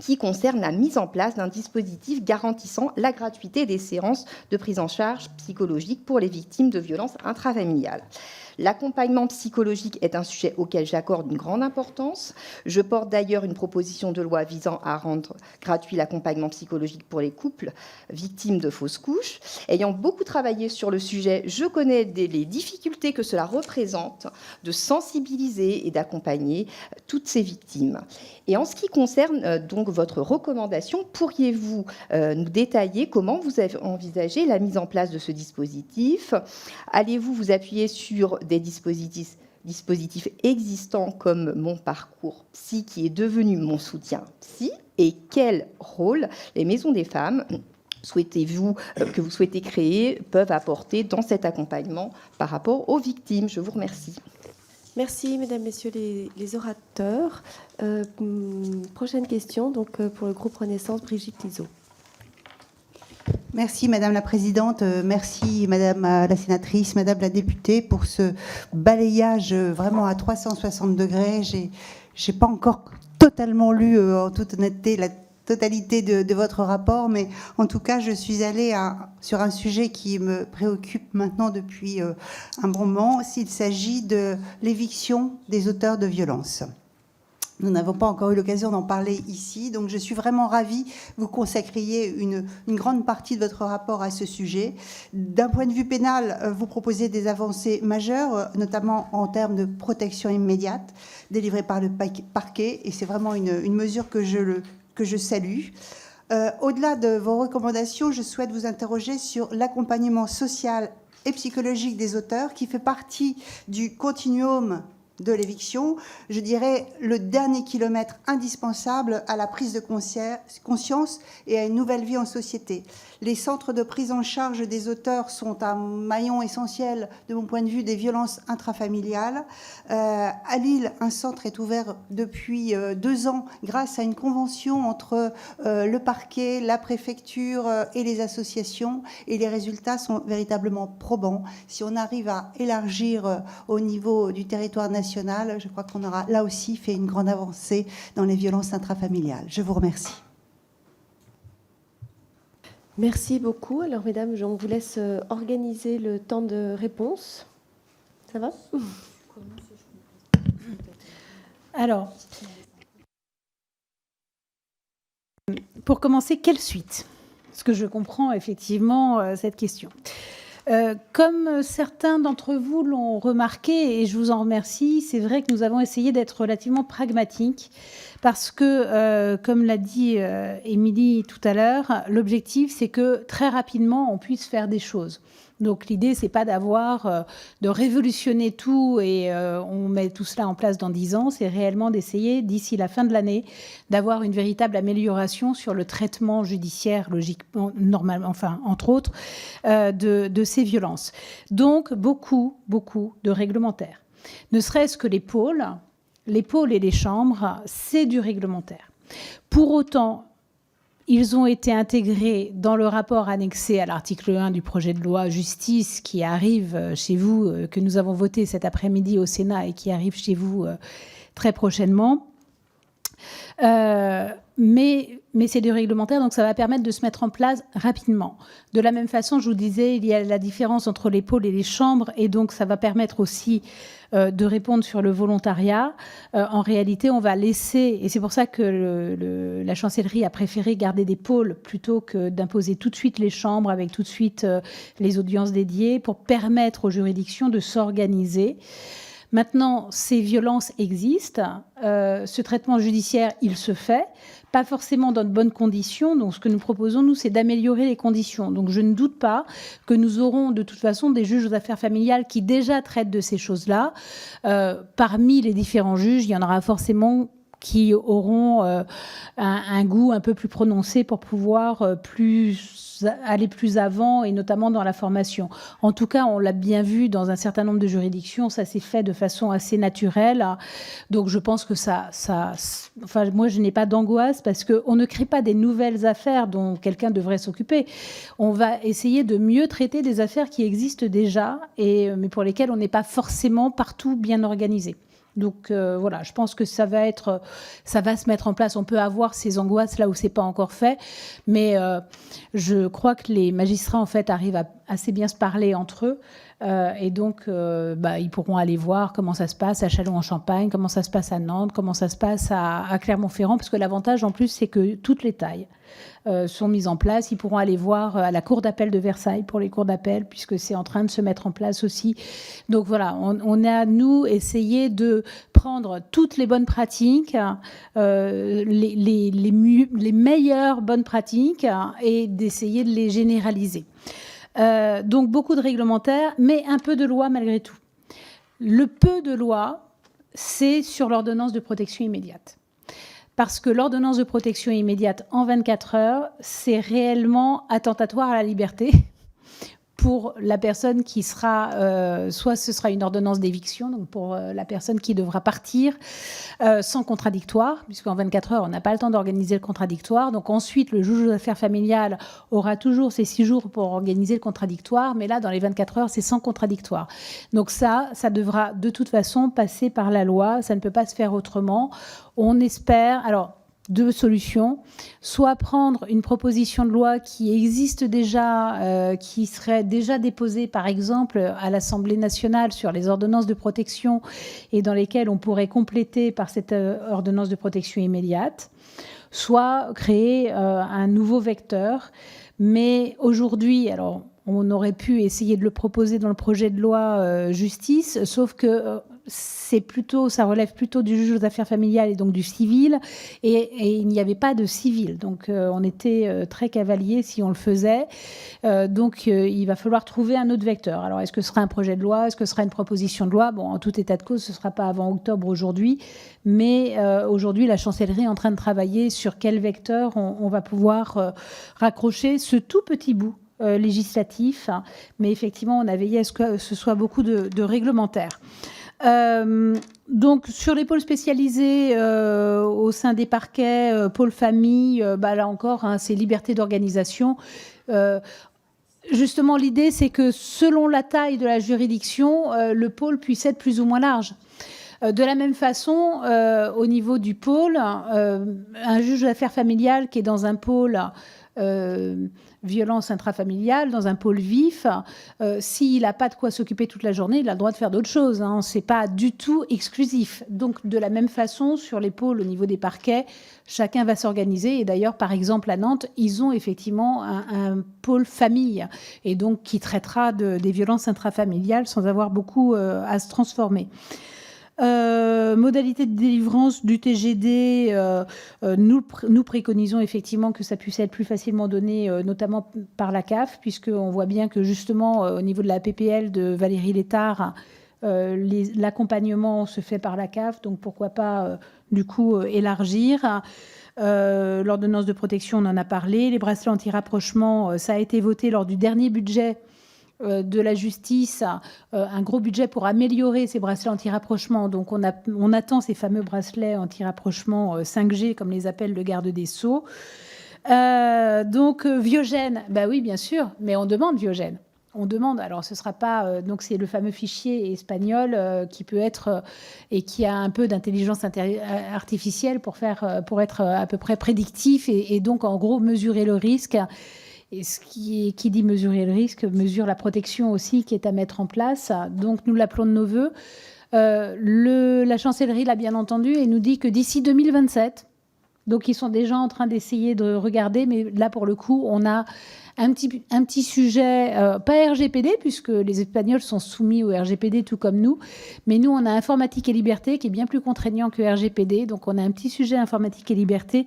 qui concerne la mise en place d'un dispositif garantissant la gratuité des séances de prise en charge psychologique pour les victimes de violences intrafamiliales. L'accompagnement psychologique est un sujet auquel j'accorde une grande importance. Je porte d'ailleurs une proposition de loi visant à rendre gratuit l'accompagnement psychologique pour les couples victimes de fausses couches. Ayant beaucoup travaillé sur le sujet, je connais les difficultés que cela représente de sensibiliser et d'accompagner toutes ces victimes. Et en ce qui concerne donc votre recommandation, pourriez-vous nous détailler comment vous avez envisagé la mise en place de ce dispositif? Allez-vous vous appuyer sur des dispositifs existants comme Mon Parcours Psy, qui est devenu Mon Soutien Psy? Et quel rôle les maisons des femmes que vous souhaitez créer peuvent apporter dans cet accompagnement par rapport aux victimes? Je vous remercie. Merci, mesdames, messieurs les orateurs. Prochaine question, donc, pour le groupe Renaissance, Brigitte Liso. Merci Madame la Présidente, merci Madame la Sénatrice, Madame la Députée pour ce balayage vraiment à 360 degrés. J'ai pas encore totalement lu en toute honnêteté la totalité de votre rapport, mais en tout cas je suis allée sur un sujet qui me préoccupe maintenant depuis un bon moment, s'il s'agit de l'éviction des auteurs de violences. Nous n'avons pas encore eu l'occasion d'en parler ici, donc je suis vraiment ravie que vous consacriez une grande partie de votre rapport à ce sujet. D'un point de vue pénal, vous proposez des avancées majeures, notamment en termes de protection immédiate, délivrée par le parquet, et c'est vraiment une mesure que je salue. Au-delà de vos recommandations, je souhaite vous interroger sur l'accompagnement social et psychologique des auteurs, qui fait partie du continuum de l'éviction, je dirais le dernier kilomètre indispensable à la prise de conscience et à une nouvelle vie en société. Les centres de prise en charge des auteurs sont un maillon essentiel, de mon point de vue, des violences intrafamiliales. À Lille, un centre est ouvert depuis 2 ans grâce à une convention entre le parquet, la préfecture et les associations, et les résultats sont véritablement probants. Si on arrive à élargir au niveau du territoire national, je crois qu'on aura là aussi fait une grande avancée dans les violences intrafamiliales. Je vous remercie. Merci beaucoup. Alors, mesdames, on vous laisse organiser le temps de réponse. Ça va? Alors, pour commencer, quelle suite? Parce que je comprends effectivement cette question. Comme certains d'entre vous l'ont remarqué, et je vous en remercie, c'est vrai que nous avons essayé d'être relativement pragmatiques parce que, comme l'a dit Émilie tout à l'heure, l'objectif, c'est que très rapidement, on puisse faire des choses. Donc l'idée, c'est pas de révolutionner tout et on met tout cela en place dans 10 ans, c'est réellement d'essayer, d'ici la fin de l'année, d'avoir une véritable amélioration sur le traitement judiciaire, logiquement, normalement, enfin, entre autres, de ces violences. Donc beaucoup de réglementaires. Ne serait-ce que les pôles et les chambres, c'est du réglementaire. Pour autant, ils ont été intégrés dans le rapport annexé à l'article 1 du projet de loi Justice qui arrive chez vous, que nous avons voté cet après-midi au Sénat et qui arrive chez vous très prochainement. Mais c'est du réglementaire, donc ça va permettre de se mettre en place rapidement. De la même façon, je vous disais, il y a la différence entre les pôles et les chambres, et donc ça va permettre aussi de répondre sur le volontariat. En réalité, on va laisser, et c'est pour ça que la chancellerie a préféré garder des pôles plutôt que d'imposer tout de suite les chambres avec tout de suite les audiences dédiées, pour permettre aux juridictions de s'organiser. Maintenant, ces violences existent. Ce traitement judiciaire, il se fait, pas forcément dans de bonnes conditions. Donc, ce que nous proposons, nous, c'est d'améliorer les conditions. Donc, je ne doute pas que nous aurons de toute façon des juges aux affaires familiales qui déjà traitent de ces choses-là. Parmi les différents juges, il y en aura forcément qui auront un goût un peu plus prononcé pour pouvoir aller plus avant, et notamment dans la formation. En tout cas, on l'a bien vu dans un certain nombre de juridictions, ça s'est fait de façon assez naturelle. Donc je pense que enfin, moi je n'ai pas d'angoisse, parce qu'on ne crée pas des nouvelles affaires dont quelqu'un devrait s'occuper. On va essayer de mieux traiter des affaires qui existent déjà, mais pour lesquelles on n'est pas forcément partout bien organisé. Donc voilà, je pense que ça va se mettre en place. On peut avoir ces angoisses là où c'est pas encore fait, mais je crois que les magistrats en fait arrivent à assez bien se parler entre eux, et donc ils pourront aller voir comment ça se passe à Châlons-en-Champagne, comment ça se passe à Nantes, comment ça se passe à Clermont-Ferrand, parce que l'avantage en plus c'est que toutes les tailles sont mises en place. Ils pourront aller voir à la Cour d'appel de Versailles pour les cours d'appel, puisque c'est en train de se mettre en place aussi. Donc voilà, on a, nous, essayé de prendre toutes les bonnes pratiques, les meilleures bonnes pratiques, et d'essayer de les généraliser. Donc beaucoup de réglementaires, mais un peu de loi malgré tout. Le peu de loi, c'est sur l'ordonnance de protection immédiate. Parce que l'ordonnance de protection immédiate en 24 heures, c'est réellement attentatoire à la liberté pour la personne qui sera, soit ce sera une ordonnance d'éviction, donc pour la personne qui devra partir sans contradictoire, puisqu'en 24 heures, on n'a pas le temps d'organiser le contradictoire. Donc ensuite, le juge aux affaires familiales aura toujours ses 6 jours pour organiser le contradictoire, mais là, dans les 24 heures, c'est sans contradictoire. Donc ça devra de toute façon passer par la loi, ça ne peut pas se faire autrement. On espère... Alors, 2 solutions, soit prendre une proposition de loi qui existe déjà, qui serait déjà déposée par exemple à l'Assemblée nationale sur les ordonnances de protection, et dans lesquelles on pourrait compléter par cette ordonnance de protection immédiate, soit créer un nouveau vecteur. Mais aujourd'hui, alors on aurait pu essayer de le proposer dans le projet de loi justice, sauf que ça relève plutôt du juge aux affaires familiales et donc du civil, et il n'y avait pas de civil, donc on était très cavalier si on le faisait. Donc il va falloir trouver un autre vecteur. Alors est-ce que ce sera un projet de loi, est-ce que ce sera une proposition de loi? Bon, en tout état de cause, ce ne sera pas avant octobre aujourd'hui, mais aujourd'hui la chancellerie est en train de travailler sur quel vecteur on va pouvoir raccrocher ce tout petit bout législatif, mais effectivement on a veillé à ce que ce soit beaucoup de réglementaires. Donc sur les pôles spécialisés au sein des parquets, pôle famille, là encore, c'est liberté d'organisation. Justement, l'idée, c'est que selon la taille de la juridiction, le pôle puisse être plus ou moins large. De la même façon, au niveau du pôle, un juge d'affaires familiales qui est dans un pôle violence intrafamiliale, dans un pôle vif, s'il n'a pas de quoi s'occuper toute la journée, il a le droit de faire d'autres choses. Ce n'est pas du tout exclusif. Donc, de la même façon, sur les pôles au niveau des parquets, chacun va s'organiser. Et d'ailleurs, par exemple, à Nantes, ils ont effectivement un pôle famille, et donc qui traitera des violences intrafamiliales sans avoir beaucoup à se transformer. Modalité de délivrance du TGD, nous préconisons effectivement que ça puisse être plus facilement donné, notamment par la CAF, puisqu'on voit bien que justement au niveau de la PPL de Valérie Létard, l'accompagnement se fait par la CAF, donc pourquoi pas du coup élargir. L'ordonnance de protection, on en a parlé. Les bracelets anti-rapprochement, ça a été voté lors du dernier budget de la justice, un gros budget pour améliorer ces bracelets anti-rapprochement. Donc on attend ces fameux bracelets anti-rapprochement 5G, comme les appelle le garde des Sceaux. Donc Viogène, oui bien sûr, mais on demande Viogène. On demande, alors ce sera pas, donc c'est le fameux fichier espagnol qui peut être et qui a un peu d'intelligence artificielle pour être à peu près prédictif et donc en gros mesurer le risque. Et qui dit mesurer le risque, mesure la protection aussi qui est à mettre en place. Donc, nous l'appelons de nos voeux. La chancellerie l'a bien entendu et nous dit que d'ici 2027, donc ils sont déjà en train d'essayer de regarder, mais là, pour le coup, on a un petit sujet, pas RGPD, puisque les Espagnols sont soumis au RGPD tout comme nous, mais nous, on a informatique et liberté qui est bien plus contraignant que RGPD. Donc, on a un petit sujet informatique et liberté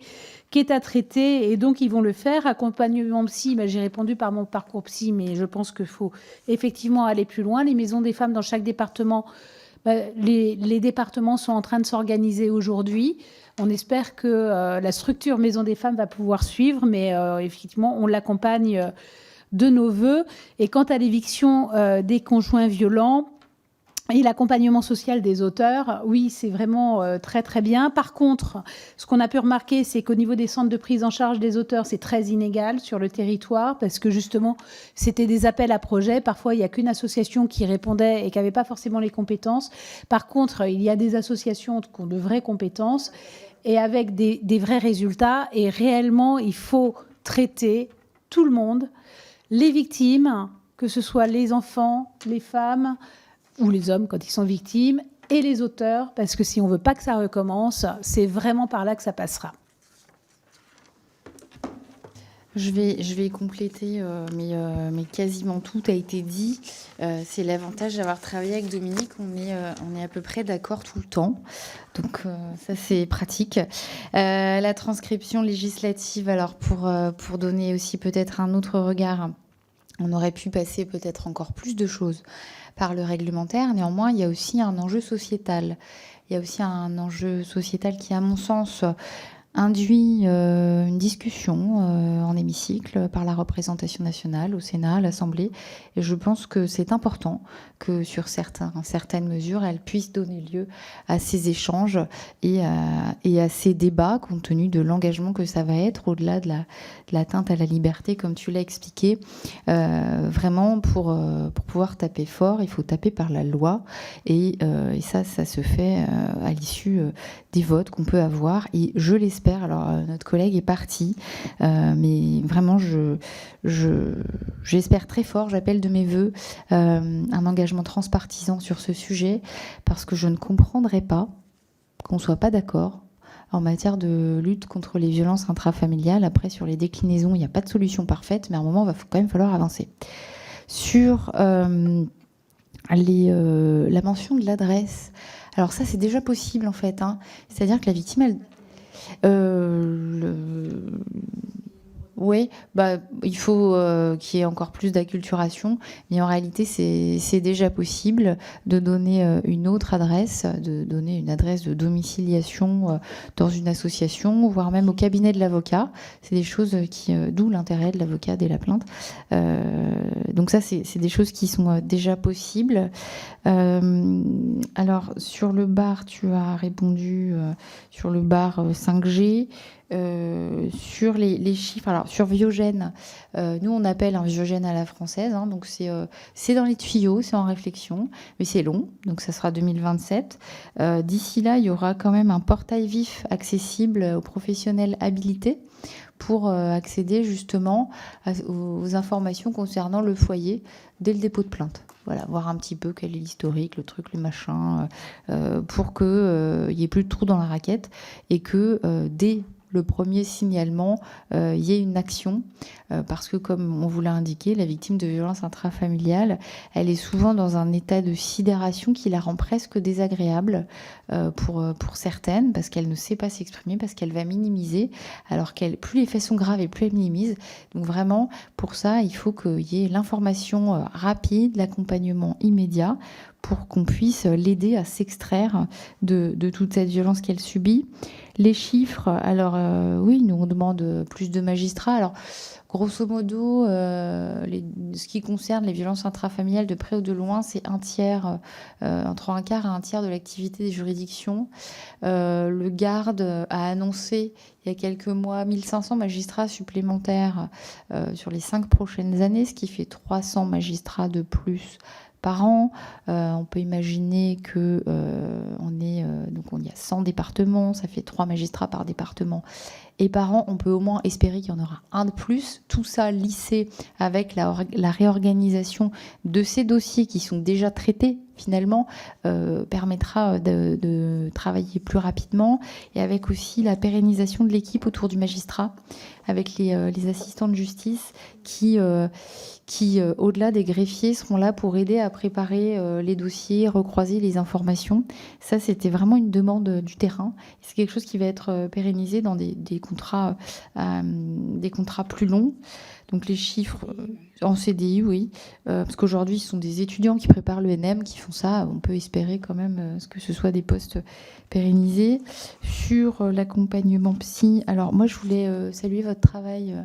qui est à traiter, et donc ils vont le faire. Accompagnement psy, j'ai répondu par mon parcours psy, mais je pense qu'il faut effectivement aller plus loin. Les maisons des femmes dans chaque département, Les départements sont en train de s'organiser aujourd'hui. On espère que la structure Maison des Femmes va pouvoir suivre, mais effectivement, on l'accompagne de nos voeux. Et quant à l'éviction des conjoints violents et l'accompagnement social des auteurs, oui, c'est vraiment très, très bien. Par contre, ce qu'on a pu remarquer, c'est qu'au niveau des centres de prise en charge des auteurs, c'est très inégal sur le territoire parce que justement, c'était des appels à projets. Parfois, il n'y a qu'une association qui répondait et qui n'avait pas forcément les compétences. Par contre, il y a des associations qui ont de vraies compétences et avec des vrais résultats. Et réellement, il faut traiter tout le monde, les victimes, que ce soit les enfants, les femmes ou les hommes quand ils sont victimes, et les auteurs, parce que si on ne veut pas que ça recommence, c'est vraiment par là que ça passera. Je vais compléter, mais quasiment tout a été dit. C'est l'avantage d'avoir travaillé avec Dominique. On est à peu près d'accord tout le temps. Donc ça, c'est pratique. La transcription législative, alors pour donner aussi peut-être un autre regard, on aurait pu passer peut-être encore plus de choses par le réglementaire. Néanmoins, il y a aussi un enjeu sociétal. Il y a aussi un enjeu sociétal qui, à mon sens, induit une discussion en hémicycle par la représentation nationale, au Sénat, à l'Assemblée. Et je pense que c'est important que sur certaines mesures, elles puissent donner lieu à ces échanges et à ces débats, compte tenu de l'engagement que ça va être, au-delà de l'atteinte à la liberté, comme tu l'as expliqué. Vraiment, pour pouvoir taper fort, il faut taper par la loi. Et ça se fait à l'issue des votes qu'on peut avoir. Et je l'espère. Alors, notre collègue est parti, mais vraiment, j'espère très fort, j'appelle de mes voeux un engagement transpartisan sur ce sujet, parce que je ne comprendrai pas qu'on ne soit pas d'accord en matière de lutte contre les violences intrafamiliales. Après, sur les déclinaisons, il n'y a pas de solution parfaite, mais à un moment, il va quand même falloir avancer. Sur la mention de l'adresse, alors ça, c'est déjà possible, en fait. C'est-à-dire que la victime, elle... Oui, il faut qu'il y ait encore plus d'acculturation, mais en réalité, c'est déjà possible de donner une autre adresse, de donner une adresse de domiciliation dans une association, voire même au cabinet de l'avocat. C'est des choses d'où l'intérêt de l'avocat dès la plainte. Donc ça, c'est des choses qui sont déjà possibles. Alors, sur le bar, tu as répondu sur le bar 5G. Sur les chiffres, alors sur Viogène, nous on appelle un Viogène à la française, donc c'est dans les tuyaux, c'est en réflexion, mais c'est long, donc ça sera 2027. D'ici là, il y aura quand même un portail vif accessible aux professionnels habilités pour accéder justement aux informations concernant le foyer dès le dépôt de plainte. Voilà, voir un petit peu quel est l'historique, le truc, le machin, pour qu'il n'y ait plus de trous dans la raquette et que dès le premier signalement, il y ait une action, parce que comme on vous l'a indiqué, la victime de violences intrafamiliales, elle est souvent dans un état de sidération qui la rend presque désagréable pour certaines, parce qu'elle ne sait pas s'exprimer, parce qu'elle va minimiser, alors plus les faits sont graves et plus elle minimise. Donc vraiment, pour ça, il faut qu'il y ait l'information rapide, l'accompagnement immédiat, pour qu'on puisse l'aider à s'extraire de toute cette violence qu'elle subit. Les chiffres, alors oui, nous on demande plus de magistrats. Alors grosso modo, ce qui concerne les violences intrafamiliales de près ou de loin, c'est un tiers, entre un quart et un tiers de l'activité des juridictions. Le garde a annoncé il y a quelques mois 1500 magistrats supplémentaires sur les 5 prochaines années, ce qui fait 300 magistrats de plus par an. On peut imaginer que donc il y a 100 départements, ça fait 3 magistrats par département. Et par an, on peut au moins espérer qu'il y en aura un de plus. Tout ça lissé avec la réorganisation de ces dossiers qui sont déjà traités, finalement, permettra de travailler plus rapidement, et avec aussi la pérennisation de l'équipe autour du magistrat, avec les assistants de justice qui au-delà des greffiers, seront là pour aider à préparer les dossiers, recroiser les informations. Ça, c'était vraiment une demande du terrain. C'est quelque chose qui va être pérennisé dans des contrats plus longs. Donc les chiffres en CDI, oui, parce qu'aujourd'hui, ce sont des étudiants qui préparent le NM qui font ça. On peut espérer quand même que ce soit des postes pérennisés. Sur l'accompagnement psy, alors moi, je voulais saluer votre travail,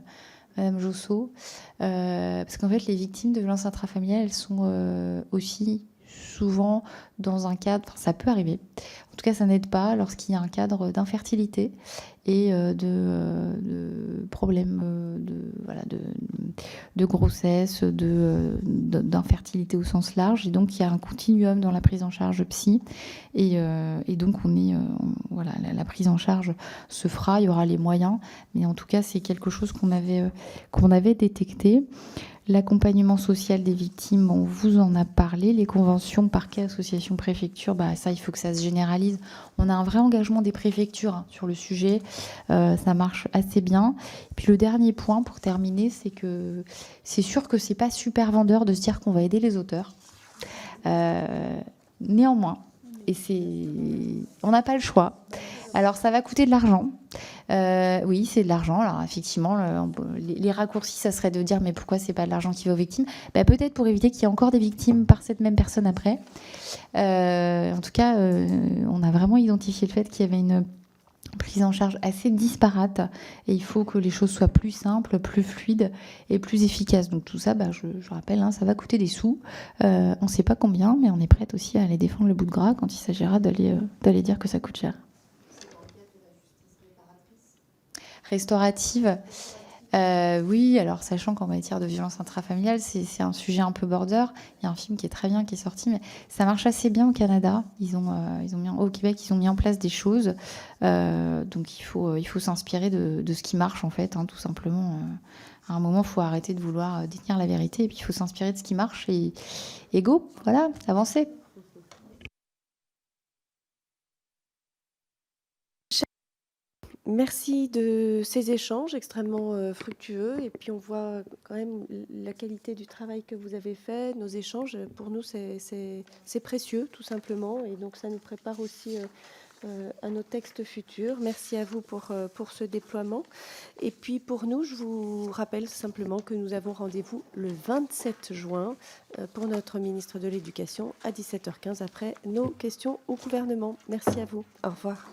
Madame Josso, parce qu'en fait, les victimes de violences intrafamiliales, elles sont aussi souvent dans un cadre, enfin, ça peut arriver, en tout cas ça n'aide pas lorsqu'il y a un cadre d'infertilité et de problèmes de grossesse, d'infertilité au sens large, et donc il y a un continuum dans la prise en charge psy, et donc voilà, la prise en charge se fera, il y aura les moyens, mais en tout cas c'est quelque chose qu'on avait détecté. L'accompagnement social des victimes, on vous en a parlé. Les conventions parquet, association, préfecture, ça, il faut que ça se généralise. On a un vrai engagement des préfectures sur le sujet. Ça marche assez bien. Et puis le dernier point, pour terminer, c'est que c'est sûr que c'est pas super vendeur de se dire qu'on va aider les auteurs. Néanmoins, on n'a pas le choix. Alors, ça va coûter de l'argent. Oui, c'est de l'argent. Alors, effectivement, les raccourcis, ça serait de dire mais pourquoi c'est pas de l'argent qui va aux victimes ? Peut-être pour éviter qu'il y ait encore des victimes par cette même personne après. En tout cas, on a vraiment identifié le fait qu'il y avait une prise en charge assez disparate et il faut que les choses soient plus simples, plus fluides et plus efficaces. Donc tout ça, je rappelle, ça va coûter des sous. On ne sait pas combien, mais on est prête aussi à aller défendre le bout de gras quand il s'agira d'aller dire que ça coûte cher. Restaurative. Oui, alors sachant qu'en matière de violence intrafamiliale, c'est un sujet un peu border. Il y a un film qui est très bien qui est sorti, mais ça marche assez bien au Canada. Au Québec, ils ont mis en place des choses. Donc il faut s'inspirer de ce qui marche en fait, tout simplement. À un moment, il faut arrêter de vouloir détenir la vérité et puis il faut s'inspirer de ce qui marche et go, voilà, avancer. Merci de ces échanges extrêmement fructueux. Et puis on voit quand même la qualité du travail que vous avez fait. Nos échanges, pour nous, c'est précieux, tout simplement. Et donc ça nous prépare aussi à nos textes futurs. Merci à vous pour ce déploiement. Et puis pour nous, je vous rappelle simplement que nous avons rendez-vous le 27 juin pour notre ministre de l'Éducation à 17h15 après nos questions au gouvernement. Merci à vous. Au revoir.